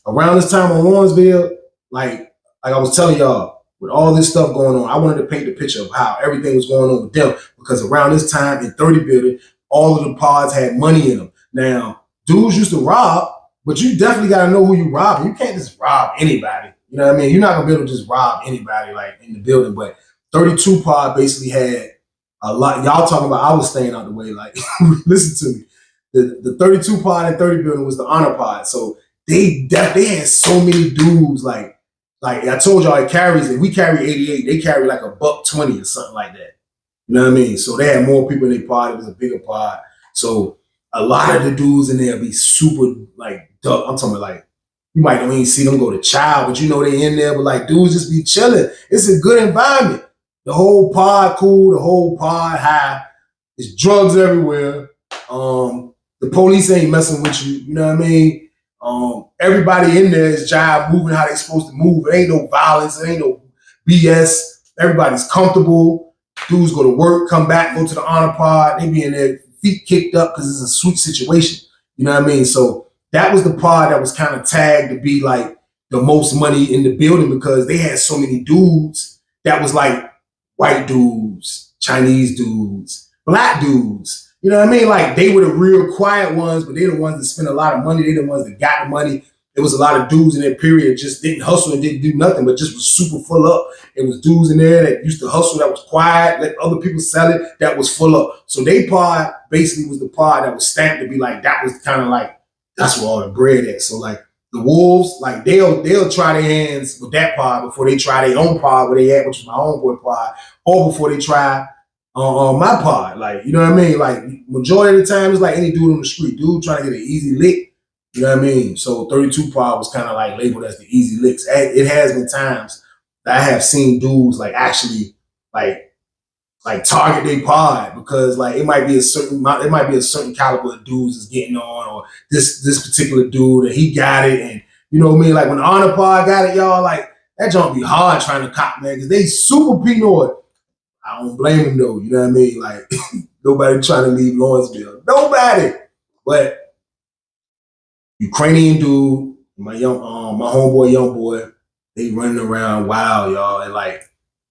around this time on Lawrenceville, like I was telling y'all, with all this stuff going on, I wanted to paint the picture of how everything was going on with them. Because around this time in 30 building, all of the pods had money in them. Now, dudes used to rob, but you definitely got to know who you robbing. You can't just rob anybody. You know what I mean? You're not going to be able to just rob anybody like in the building. But 32 pod basically had a lot. Y'all talking about I was staying out the way. Like, listen to me. The 32 pod and 30 building was the honor pod. So they had so many dudes. Like I told y'all, it carries, and we carry 88. They carry like $120 or something like that. You know what I mean? So they had more people in their pod. It was a bigger pod. So a lot of the dudes in there be super like duck. I'm talking about like, you might not even see them go to child, but you know they in there, but like dudes just be chilling. It's a good environment. The whole pod cool, the whole pod high. There's drugs everywhere. The police ain't messing with you, you know what I mean? Everybody in there is jive moving how they supposed to move. It ain't no violence, it ain't no BS. Everybody's comfortable. Dudes go to work, come back, go to the honor pod. They be in there, feet kicked up because it's a sweet situation. You know what I mean? So that was the pod that was kind of tagged to be like the most money in the building because they had so many dudes that was like white dudes, Chinese dudes, black dudes. You know what I mean? Like they were the real quiet ones, but they're the ones that spent a lot of money. They're the ones that got the money. There was a lot of dudes in that period just didn't hustle and didn't do nothing, but just was super full up. It was dudes in there that used to hustle that was quiet, let other people sell it, that was full up. So they pod basically was the pod that was stamped to be like, that was kind of like, that's where all the bread at. So like the Wolves, like they'll try their hands with that pod before they try their own pod where they at, which is my homeboy pod, or before they try on my pod. Like, you know what I mean? Like, majority of the time, it's like any dude on the street. Dude trying to get an easy lick. You know what I mean? So 32 pod was kind of like labeled as the easy licks. It has been times that I have seen dudes like actually like target their pod because like it might be a certain caliber of dudes is getting on, or this particular dude and he got it, and you know what I mean? Like when the honor pod got it, y'all, like that junk be hard trying to cop, man, because they super Pinoy. I don't blame them though, you know what I mean? Like nobody trying to leave Lawrenceville. Nobody. But Ukrainian dude, my homeboy, young boy, they running around wild, y'all. And like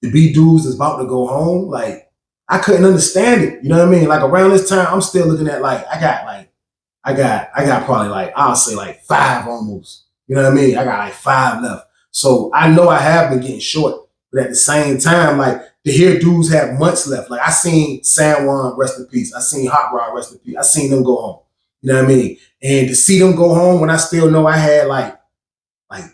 the B dudes is about to go home, like I couldn't understand it. You know what I mean? Like around this time, I'm still looking at like I got probably like I'll say like 5 almost. You know what I mean? I got like 5 left. So I know I have been getting short, but at the same time, like to hear dudes have months left. Like I seen San Juan rest in peace. I seen Hot Rod rest in peace. I seen them go home. You know what I mean? And to see them go home when I still know I had like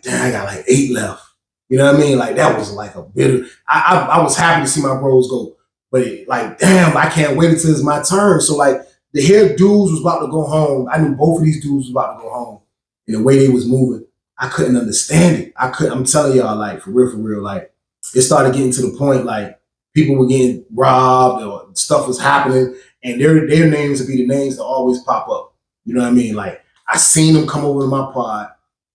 damn, I got like 8 left. You know what I mean? Like that was like a bitter. I was happy to see my bros go, but like damn, I can't wait until it's my turn. So like the hair dudes was about to go home. I knew both of these dudes was about to go home, and the way they was moving, I couldn't understand it. I'm telling y'all, like for real, like it started getting to the point like people were getting robbed or stuff was happening, and their names would be the names that always pop up. You know what I mean? Like I seen them come over to my pod.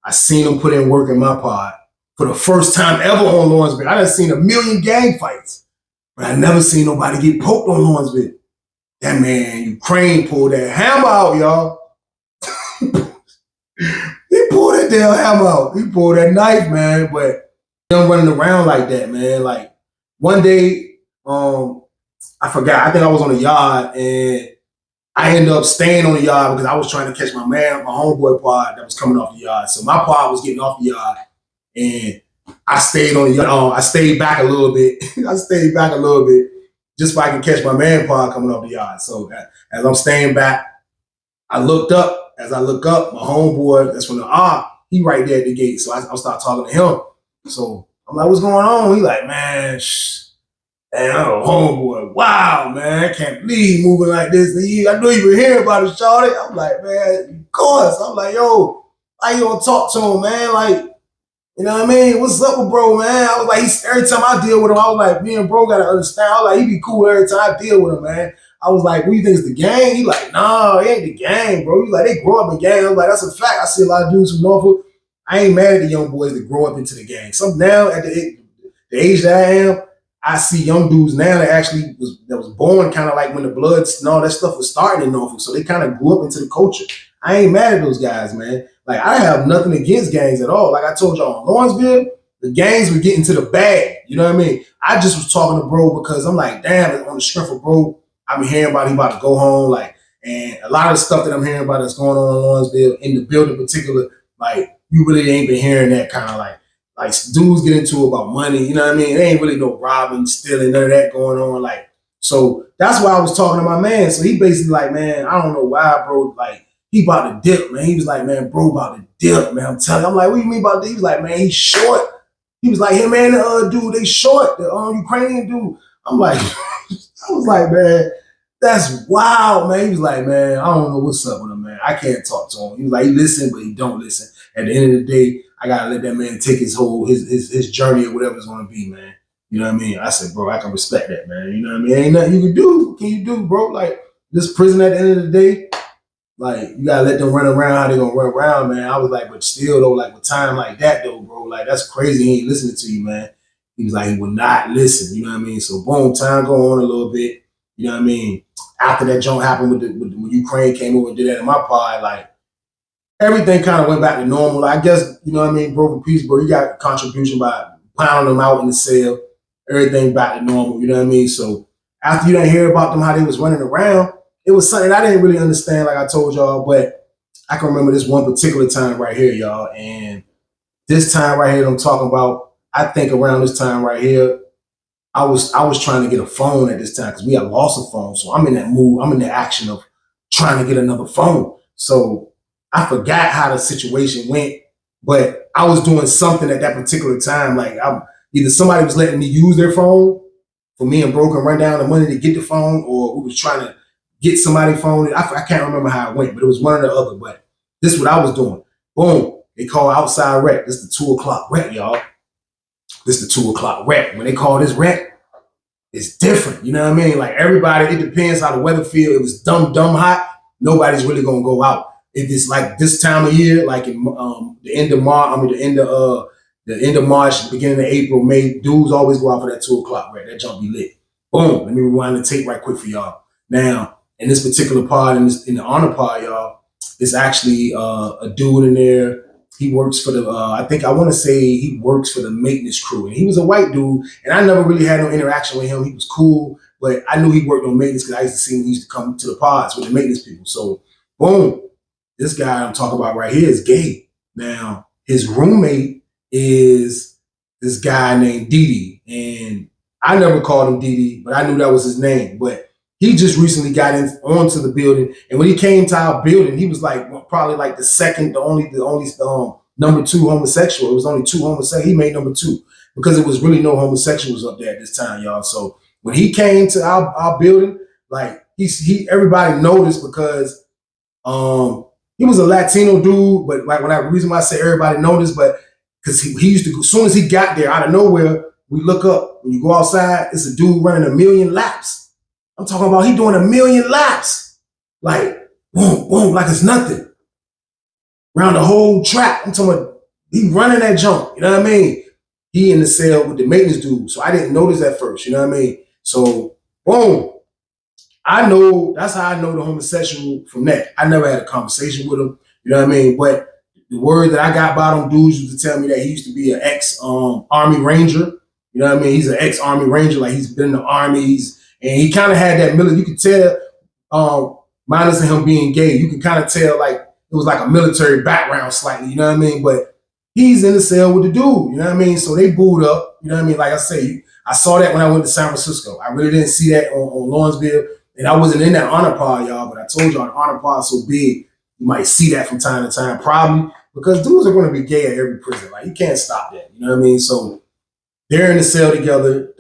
I seen them put in work in my pod for the first time ever on Lawrenceville. I done seen a million gang fights, but I never seen nobody get poked on Lawrenceville. That man, Ukraine pulled that hammer out, y'all. He pulled that damn hammer out. He pulled that knife, man. But I'm running around like that, man. Like one day, I forgot. I think I was on the yard and I ended up staying on the yard because I was trying to catch my homeboy pod that was coming off the yard. So my pod was getting off the yard, and I stayed on the yard. I stayed back a little bit. I stayed back a little bit just so I can catch my man pod coming off the yard. So as I'm staying back, I looked up. As I look up, my homeboy that's from the he right there at the gate. So I start talking to him. So I'm like, what's going on? He like, man, and I'm a homeboy. Wow, man, I can't believe he moving like this. I know you been hearing about it, shawty. I'm like, man, of course. I'm like, yo, how you gonna talk to him, man? Like, you know what I mean? What's up with bro, man? I was like, every time I deal with him, I was like, me and bro gotta understand. I was like, he be cool every time I deal with him, man. I was like, what do you think is the gang? He like, nah, it ain't the gang, bro. He's like, they grow up in gang. I was like, that's a fact. I see a lot of dudes from Norfolk. I ain't mad at the young boys that grow up into the gang. Some now at the age that I am, I see young dudes now that was born kind of like when the Bloods and all that stuff was starting in Norfolk. So they kind of grew up into the culture. I ain't mad at those guys, man. Like I have nothing against gangs at all. Like I told y'all in Lawrenceville, the gangs were getting to the bag. You know what I mean? I just was talking to bro because I'm like, damn, on the strength of bro, I've been hearing about he about to go home. Like, and a lot of the stuff that I'm hearing about that's going on in Lawrenceville, in the building in particular, like you really ain't been hearing that kind of like dudes get into about money, you know what I mean? There ain't really no robbing, stealing, none of that going on. Like, so that's why I was talking to my man. So he basically like, man, I don't know why, bro. Like, he about to dip, man. He was like, man, bro, about to dip, man. I'm telling you. I'm like, what do you mean about this? He was like, man, he's short. He was like, him and the dude, they short, the Ukrainian dude. I'm like, I was like, man, that's wild, man. He was like, man, I don't know what's up with him, man. I can't talk to him. He was like, he listen, but he don't listen. At the end of the day, I gotta let that man take his whole his journey or whatever it's gonna be, man. You know what I mean? I said, bro, I can respect that, man. You know what I mean? Ain't nothing you can do. What can you do, bro? Like this prison at the end of the day, like you gotta let them run around how they gonna run around, man. I was like, but still though, like with time like that though, bro, like that's crazy. He ain't listening to you, man. He was like, he would not listen. You know what I mean? So boom, time go on a little bit. You know what I mean? After that jump happened when Ukraine came over and did that in my pod, like everything kind of went back to normal. I guess, you know what I mean, bro, for peace, bro, you got a contribution by pounding them out in the cell, everything back to normal, you know what I mean? So after you didn't hear about them, how they was running around, it was something I didn't really understand, like I told y'all, but I can remember this one particular time right here, y'all. And this time right here that I'm talking about, I think around this time right here, I was trying to get a phone at this time because we had lost a phone. So I'm in that mood, I'm in the action of trying to get another phone. So I forgot how the situation went, but I was doing something at that particular time. Like either somebody was letting me use their phone for me and Broken run down the money to get the phone, or we was trying to get somebody's phone. I can't remember how it went, but it was one or the other. But this is what I was doing. Boom. They call outside rec. This is the 2 o'clock rec, y'all. This is the 2 o'clock rec. When they call this rec, it's different. You know what I mean? Like everybody, it depends how the weather feel. It was dumb hot. Nobody's really gonna go out. If it's like this time of year, like in the end of March, the end of March, beginning of April, May, dudes always go out for that 2 o'clock rec. That jump be lit. Boom. Let me rewind the tape right quick for y'all. Now, in this particular pod, in the honor pod, y'all, it's actually a dude in there. He works for the, I want to say he works for the maintenance crew. And he was a white dude, and I never really had no interaction with him. He was cool, but I knew he worked on maintenance because I used to see him. He used to come to the pods with the maintenance people. So, boom, this guy I'm talking about right here is gay. Now, his roommate is this guy named Didi. And I never called him Didi, but I knew that was his name. But he just recently got onto the building, and when he came to our building, he was like probably like the only number 2 homosexual. It was only 2 homosexuals. He made number 2 because it was really no homosexuals up there at this time, y'all. So when he came to our building, like everybody noticed because he was a Latino dude, but like the reason why I say everybody noticed, but because he used to, as soon as he got there, out of nowhere, we look up. When you go outside, it's a dude running 1,000,000 laps. I'm talking about he doing 1,000,000 laps. Like, boom, boom, like it's nothing. Around the whole track. I'm talking about he running that jump. You know what I mean? He in the cell with the maintenance dude. So I didn't notice at first. You know what I mean? So, boom. I know, that's how I know the homosexual from that. I never had a conversation with him. You know what I mean? But the word that I got by them dudes used to tell me that he used to be an ex-Army Ranger. You know what I mean? He's an ex-Army Ranger. Like he's been in the Army. And he kind of had that military, you could tell, minus him being gay, you could kind of tell like it was like a military background slightly, you know what I mean? But he's in the cell with the dude, you know what I mean? So they booed up, you know what I mean? Like I say, I saw that when I went to San Francisco. I really didn't see that on Lawrenceville. And I wasn't in that honor pod, y'all, but I told y'all the honor pod is so big, you might see that from time to time, probably because dudes are going to be gay at every prison. Like you can't stop that, you know what I mean? So they're in the cell together.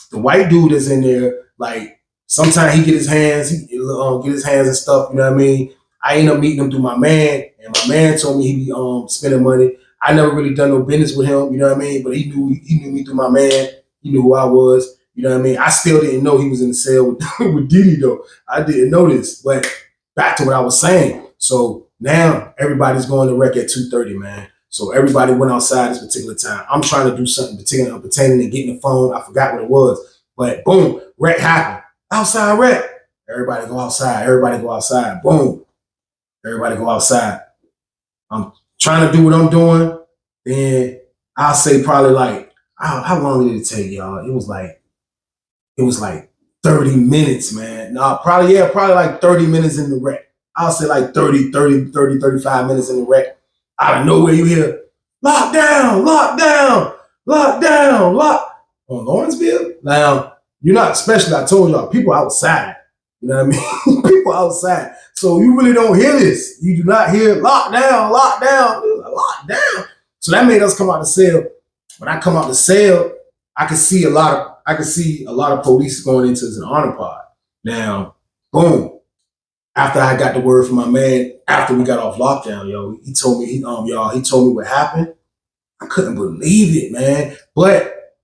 The white dude is in there, like sometimes he get his hands and stuff, you know what I mean? I end up meeting him through my man, and my man told me he be spending money. I never really done no business with him, you know what I mean? But he knew me through my man. He knew who I was, you know what I mean? I still didn't know he was in the cell with Didi though. I didn't know this, but back to what I was saying. So now everybody's going to rec at 2:30, man. So everybody went outside this particular time. I'm trying to do something pertaining to getting the phone. I forgot what it was. But boom, rec happened. Outside rec. Everybody go outside. Everybody go outside. Boom. Everybody go outside. I'm trying to do what I'm doing. Then I'll say probably like, how long did it take, y'all? It was like 30 minutes, man. No, probably like 30 minutes in the rec. I'll say like 35 minutes in the rec. Out of nowhere, you hear, lockdown, lockdown, lockdown, lock. On Lawrenceville? Now, you're not, especially, I told y'all, people outside. You know what I mean? People outside. So you really don't hear this. You do not hear lockdown, lockdown, lockdown. So that made us come out the cell. When I come out the cell, I could see a lot of police going into the honor pod. Now, boom. After I got the word from my man, after we got off lockdown, yo, he told me, he told me what happened. I couldn't believe it, man. But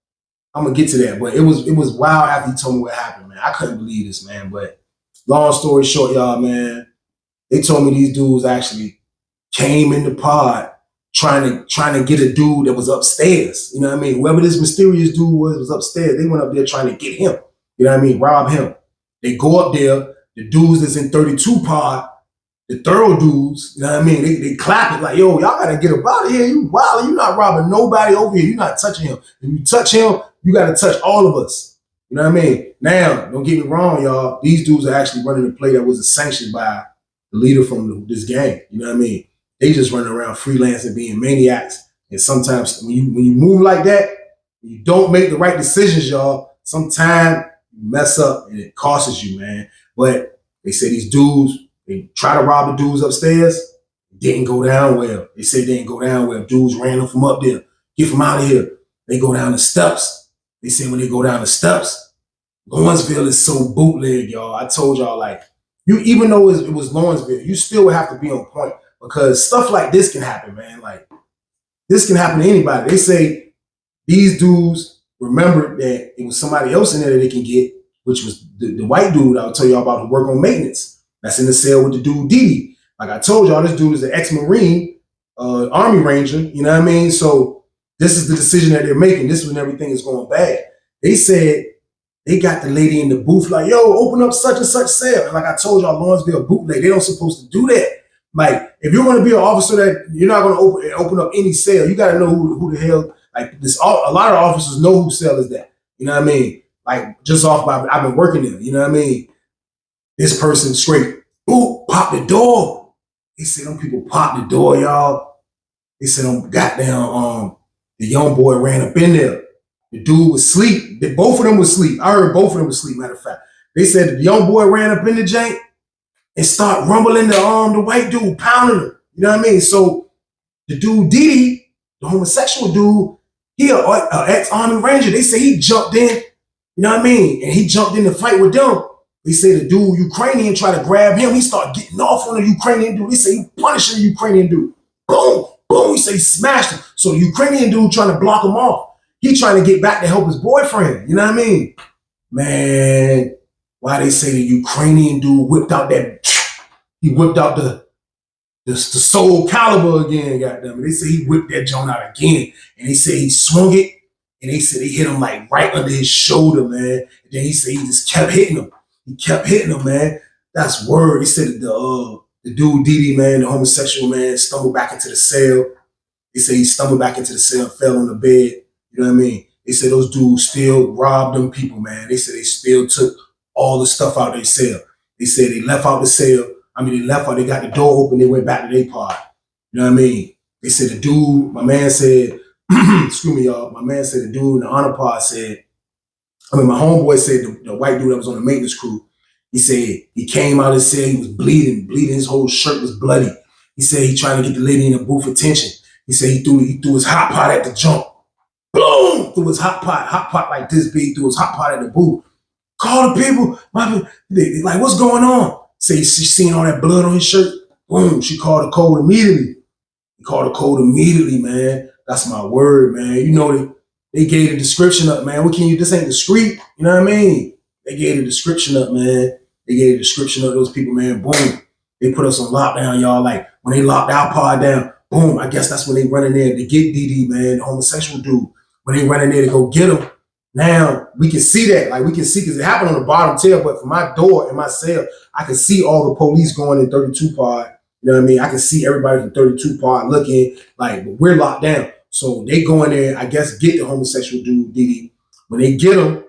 I'm gonna get to that. But it was wild after he told me what happened, man. I couldn't believe this, man. But long story short, y'all, man, they told me these dudes actually came in the pod trying to get a dude that was upstairs. You know what I mean? Whoever this mysterious dude was upstairs. They went up there trying to get him. You know what I mean? Rob him. They go up there. The dudes that's in 32 pod, the thorough dudes, you know what I mean? They clap it like, yo, y'all gotta get up out of here. You wild, you not robbing nobody over here. You're not touching him. If you touch him, you gotta touch all of us. You know what I mean? Now, don't get me wrong, y'all. These dudes are actually running a play that wasn't sanctioned by the leader from this gang. You know what I mean? They just running around freelancing, being maniacs. And sometimes when you move like that, you don't make the right decisions, y'all. Sometimes you mess up and it costs you, man. But they say these dudes, they try to rob the dudes upstairs. It didn't go down well. They say they didn't go down well. Dudes ran them from up there. Get from out of here. They go down the steps. They say when they go down the steps, Lawrenceville is so bootleg, y'all. I told y'all, like, you, even though it was Lawrenceville, you still would have to be on point because stuff like this can happen, man. Like, this can happen to anybody. They say these dudes remembered that it was somebody else in there that they can get, which was the white dude I would tell y'all about who work on maintenance. That's in the cell with the dude Didi. Like I told y'all, this dude is an ex-Marine, Army Ranger, you know what I mean? So this is the decision that they're making. This is when everything is going bad. They said they got the lady in the booth like, yo, open up such and such cell. And like I told y'all, Lawrenceville bootleg, they don't supposed to do that. Like, if you're going to be an officer that you're not going to open up any cell, you got to know who the hell, like this. A lot of officers know who cell is that. You know what I mean? Like, just off by, I've been working there. You know what I mean? This person straight, ooh, pop the door. They said them people pop the door, y'all. They said them goddamn, the young boy ran up in there. The dude was asleep. Both of them was asleep. I heard both of them was asleep, matter of fact. They said the young boy ran up in the jank and start rumbling the white dude, pounding him. You know what I mean? So the dude Didi, the homosexual dude, he a ex-Army Ranger. They say he jumped in, you know what I mean? And he jumped in to fight with them. They say the dude, Ukrainian, tried to grab him. He started getting off on the Ukrainian dude. They say he punishing the Ukrainian dude. Boom, boom. He say he smashed him. So the Ukrainian dude trying to block him off. He trying to get back to help his boyfriend. You know what I mean? Man, why they say the Ukrainian dude whipped out the Soul Caliber again, goddamn it. They say he whipped that joint out again. And they say he swung it. And they said they hit him like right under his shoulder, man. And then he said he just kept hitting him. He kept hitting him, man. That's word. He said that the dude Didi, man, the homosexual man, stumbled back into the cell. They say he stumbled back into the cell, fell on the bed. You know what I mean? They said those dudes still robbed them people, man. They said they still took all the stuff out of their cell. They said they left out the cell. They left out, they got the door open, they went back to their pod. You know what I mean? They said the dude, my man said, excuse me, y'all, my man said the dude in the honor pod said, my homeboy said the white dude that was on the maintenance crew, he said he came out and said he was bleeding, his whole shirt was bloody. He said he trying to get the lady in the booth attention. He said he threw his hot pot at the jump. Boom! Threw his hot pot like this big, threw his hot pot at the booth. Call the people, they like, what's going on? Say she seen all that blood on his shirt. Boom, she called the code immediately. He called the code immediately, man. That's my word, man. You know, they gave the description up, man. This ain't discreet. You know what I mean? They gave the description up, man. They gave the description of those people, man. Boom. They put us on lockdown, y'all. Like, when they locked our pod down, boom, I guess that's when they run in there to get Didi, man, the homosexual dude. When they run in there to go get him, now we can see that. Like, we can see, because it happened on the bottom tail, but from my door in my cell, I can see all the police going in 32 pod. You know what I mean? I can see everybody from 32 pod looking, like, but we're locked down. So they go in there, I guess, get the homosexual dude, Didi. When they get him,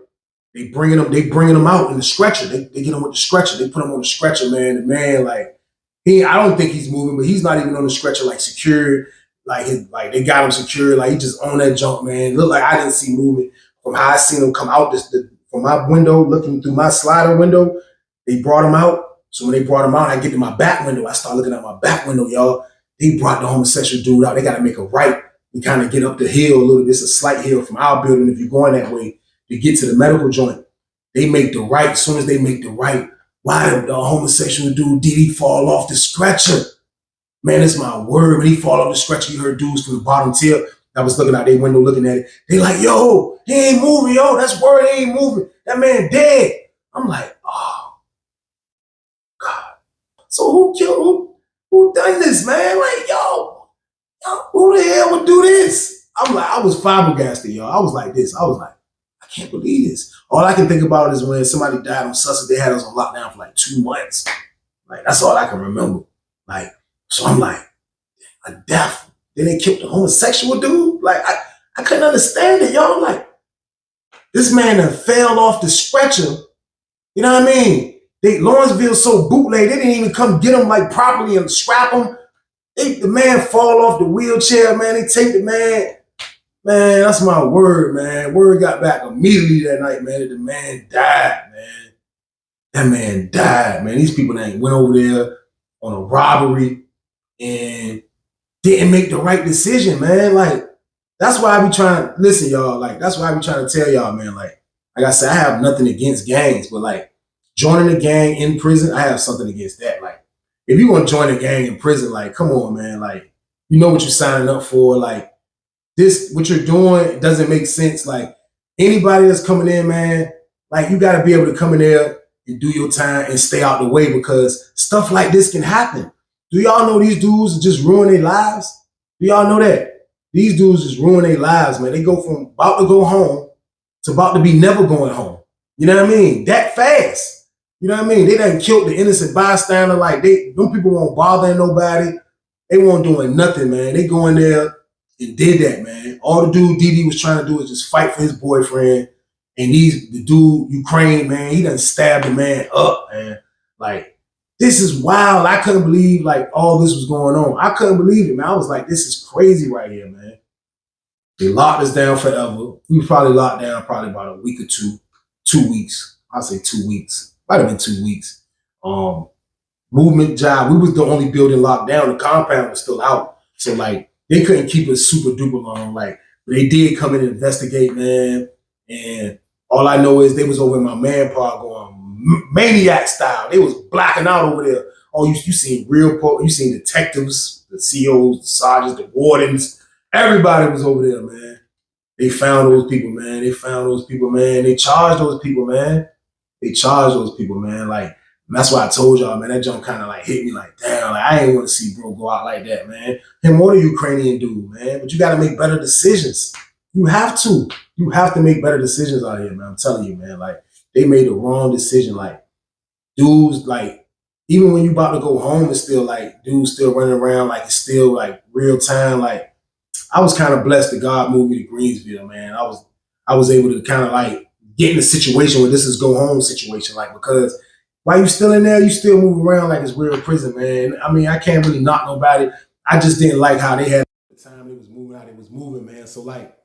they bringing him out in the stretcher. They get him with the stretcher. They put him on the stretcher, man. The man, like, I don't think he's moving, but he's not even on the stretcher, like, secured. Like they got him secured. Like, he just on that jump, man. Looked like I didn't see movement. From how I seen him come out from my window, looking through my slider window, they brought him out. So when they brought him out, I get to my back window. I start looking at my back window, y'all. They brought the homosexual dude out. They got to make a right. We kind of get up the hill a little bit. It's a slight hill from our building if you're going that way to get to the medical joint. They make the right. As soon as they make the right, why the homosexual dude Didi fall off the stretcher? Man, it's my word. When he fall off the stretcher, you heard dudes from the bottom tier that was looking out their window looking at it. They like, yo, he ain't moving, yo. That's word, he ain't moving. That man dead. I'm like, oh, God. So who done this, man? Like, yo, who the hell would do this? I'm like, I was flabbergasted, y'all. I was like this. I was like, I can't believe this. All I can think about is when somebody died on Sussex, they had us on lockdown for like 2 months. Like, that's all I can remember. Like, so I'm like, a death. Then they killed the homosexual dude. Like, I couldn't understand it, y'all. Like, this man that fell off the stretcher. You know what I mean? Lawrenceville so bootleg, they didn't even come get him like properly and scrap him. The man fall off the wheelchair, man. They take the man. Man, that's my word, man. Word got back immediately that night, man, that the man died, man. That man died, man. These people that went over there on a robbery and didn't make the right decision, man. Like, That's why I be trying, listen, y'all, like, that's why I be trying to tell y'all, man, like I said, I have nothing against gangs, but like joining a gang in prison, I have something against that. Like, if you want to join a gang in prison, like, come on, man, like, you know what you're signing up for. Like, this, what you're doing doesn't make sense. Like, anybody that's coming in, man, like, you got to be able to come in there and do your time and stay out the way, because stuff like this can happen. Do y'all know these dudes just ruin their lives? Do y'all know that? These dudes just ruin their lives, man. They go from about to go home to about to be never going home. You know what I mean? That fast. You know what I mean? They done killed the innocent bystander. Like, them people won't bother nobody. They won't doing nothing, man. They go in there and did that, man. All the dude Didi was trying to do is just fight for his boyfriend. And the dude, Ukraine, man, he done stabbed the man up, man. Like, this is wild. I couldn't believe, like, all this was going on. I couldn't believe it, man. I was like, this is crazy right here, man. They locked us down forever. We probably locked down probably about a week or 2 weeks. I'll say 2 weeks. Might have been 2 weeks. Movement job. We was the only building locked down. The compound was still out. So, like, they couldn't keep us super duper long. Like, they did come in and investigate, man. And all I know is they was over in my man part going maniac style. They was blacking out over there. Oh, you seen you seen detectives, the COs, the sergeants, the wardens. Everybody was over there, man. They found those people, man. They charged those people, man. Like, that's why I told y'all, man, that jump kind of like hit me like, damn, like, I ain't want to see bro go out like that, man. Him or the Ukrainian dude, man. But you got to make better decisions. You have to. You have to make better decisions out here, man. I'm telling you, man. Like, they made the wrong decision. Like, dudes, like, even when you about to go home, it's still like, dudes still running around like it's still like real time. Like, I was kind of blessed that God moved me to Greensville, man. I was able to kind of like get in a situation where this is go home situation, like, because while you still in there, you still move around like it's real prison, man. I mean, I can't really knock nobody. I just didn't like how they had the time they was moving, how they was moving, man. So, like,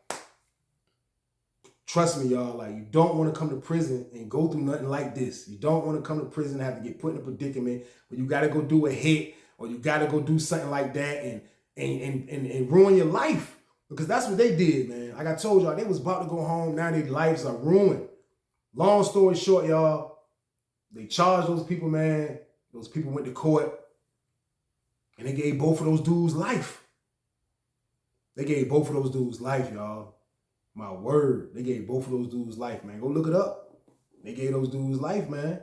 trust me, y'all, like, you don't want to come to prison and go through nothing like this. You don't want to come to prison and have to get put in a predicament where you got to go do a hit or you got to go do something like that and ruin your life, because that's what they did, man. Like I told y'all, they was about to go home. Now their lives are ruined. Long story short, y'all, they charged those people, man. Those people went to court and they gave both of those dudes life. They gave both of those dudes life, y'all. My word, they gave both of those dudes life, man. Go look it up. They gave those dudes life, man.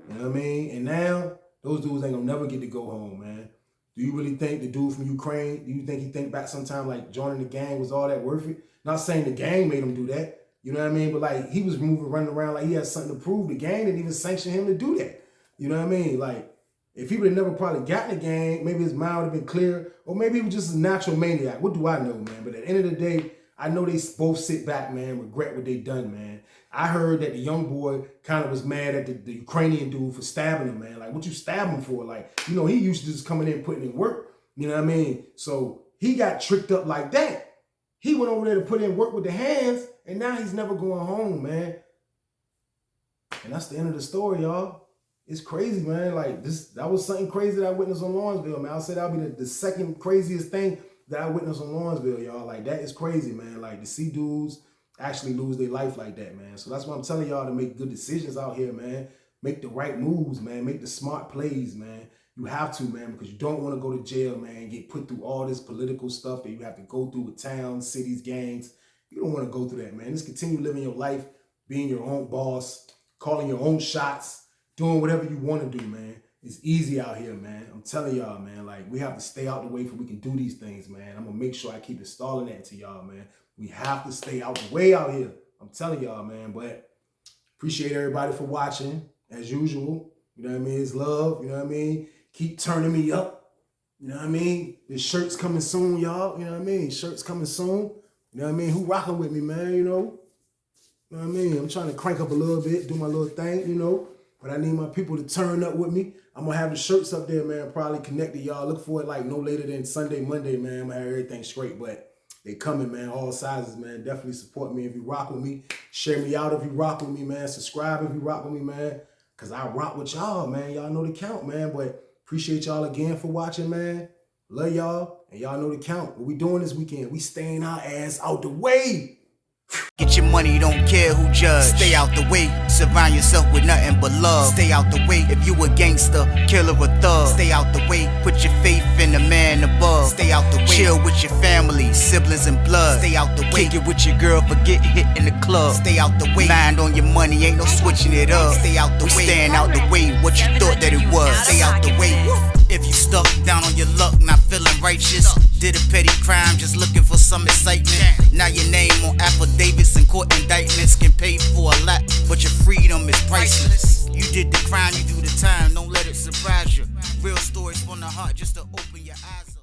You know what I mean? And now those dudes ain't gonna never get to go home, man. Do you really think the dude from Ukraine, do you think he think back sometime like joining the gang was all that worth it? Not saying the gang made him do that. You know what I mean? But like, he was moving, running around like he had something to prove. The gang didn't even sanction him to do that. You know what I mean? Like, if he would have never probably gotten the gang, maybe his mind would have been clear, or maybe he was just a natural maniac. What do I know, man? But at the end of the day, I know they both sit back, man, regret what they done, man. I heard that the young boy kind of was mad at the Ukrainian dude for stabbing him, man. Like, what you stab him for? Like, you know, he used to just coming in putting in work. You know what I mean? So he got tricked up like that. He went over there to put in work with the hands, and now he's never going home, man. And that's the end of the story, y'all. It's crazy, man. Like, that was something crazy that I witnessed on Lawrenceville, man. I'll say that'll be the second craziest thing that I witnessed on Lawrenceville, y'all. Like, that is crazy, man. Like, to see dudes actually lose their life like that, man. So that's why I'm telling y'all to make good decisions out here, man. Make the right moves, man. Make the smart plays, man. You have to, man, because you don't want to go to jail, man, get put through all this political stuff that you have to go through with towns, cities, gangs. You don't want to go through that, man. Just continue living your life, being your own boss, calling your own shots, doing whatever you want to do, man. It's easy out here, man. I'm telling y'all, man, like, we have to stay out the way for we can do these things, man. I'm going to make sure I keep installing that to y'all, man. We have to stay out the way out here. I'm telling y'all, man. But appreciate everybody for watching, as usual. You know what I mean? It's love. You know what I mean? Keep turning me up. You know what I mean? The shirt's coming soon, y'all. You know what I mean? Shirt's coming soon. You know what I mean? Who rocking with me, man? You know? You know what I mean? I'm trying to crank up a little bit, do my little thing, you know? But I need my people to turn up with me. I'm going to have the shirts up there, man. Probably connected, y'all. Look for it like no later than Sunday, Monday, man. I'm going to have everything straight. But they coming, man. All sizes, man. Definitely support me if you rock with me. Share me out if you rock with me, man. Subscribe if you rock with me, man. Because I rock with y'all, man. Y'all know the count, man. But appreciate y'all again for watching, man. Love y'all, and y'all know the count. What we doing this weekend? We staying our ass out the way. Get your money, don't care who judge. Stay out the way, surround yourself with nothing but love. Stay out the way, if you a gangster, killer or thug. Stay out the way, put your faith in the man above. Stay out the way, chill with your family, siblings and blood. Stay out the way, kick it with your girl, forget hit in the club. Stay out the way, mind on your money, ain't no switching it up. Stay out the way, staying out the way, what you thought that it was. Stay out the way. If you stuck down on your luck, not feeling righteous, did a petty crime, just looking for some excitement. Now your name on affidavits and court indictments can pay for a lot, but your freedom is priceless. You did the crime, you do the time, don't let it surprise you. Real stories from the heart, just to open your eyes.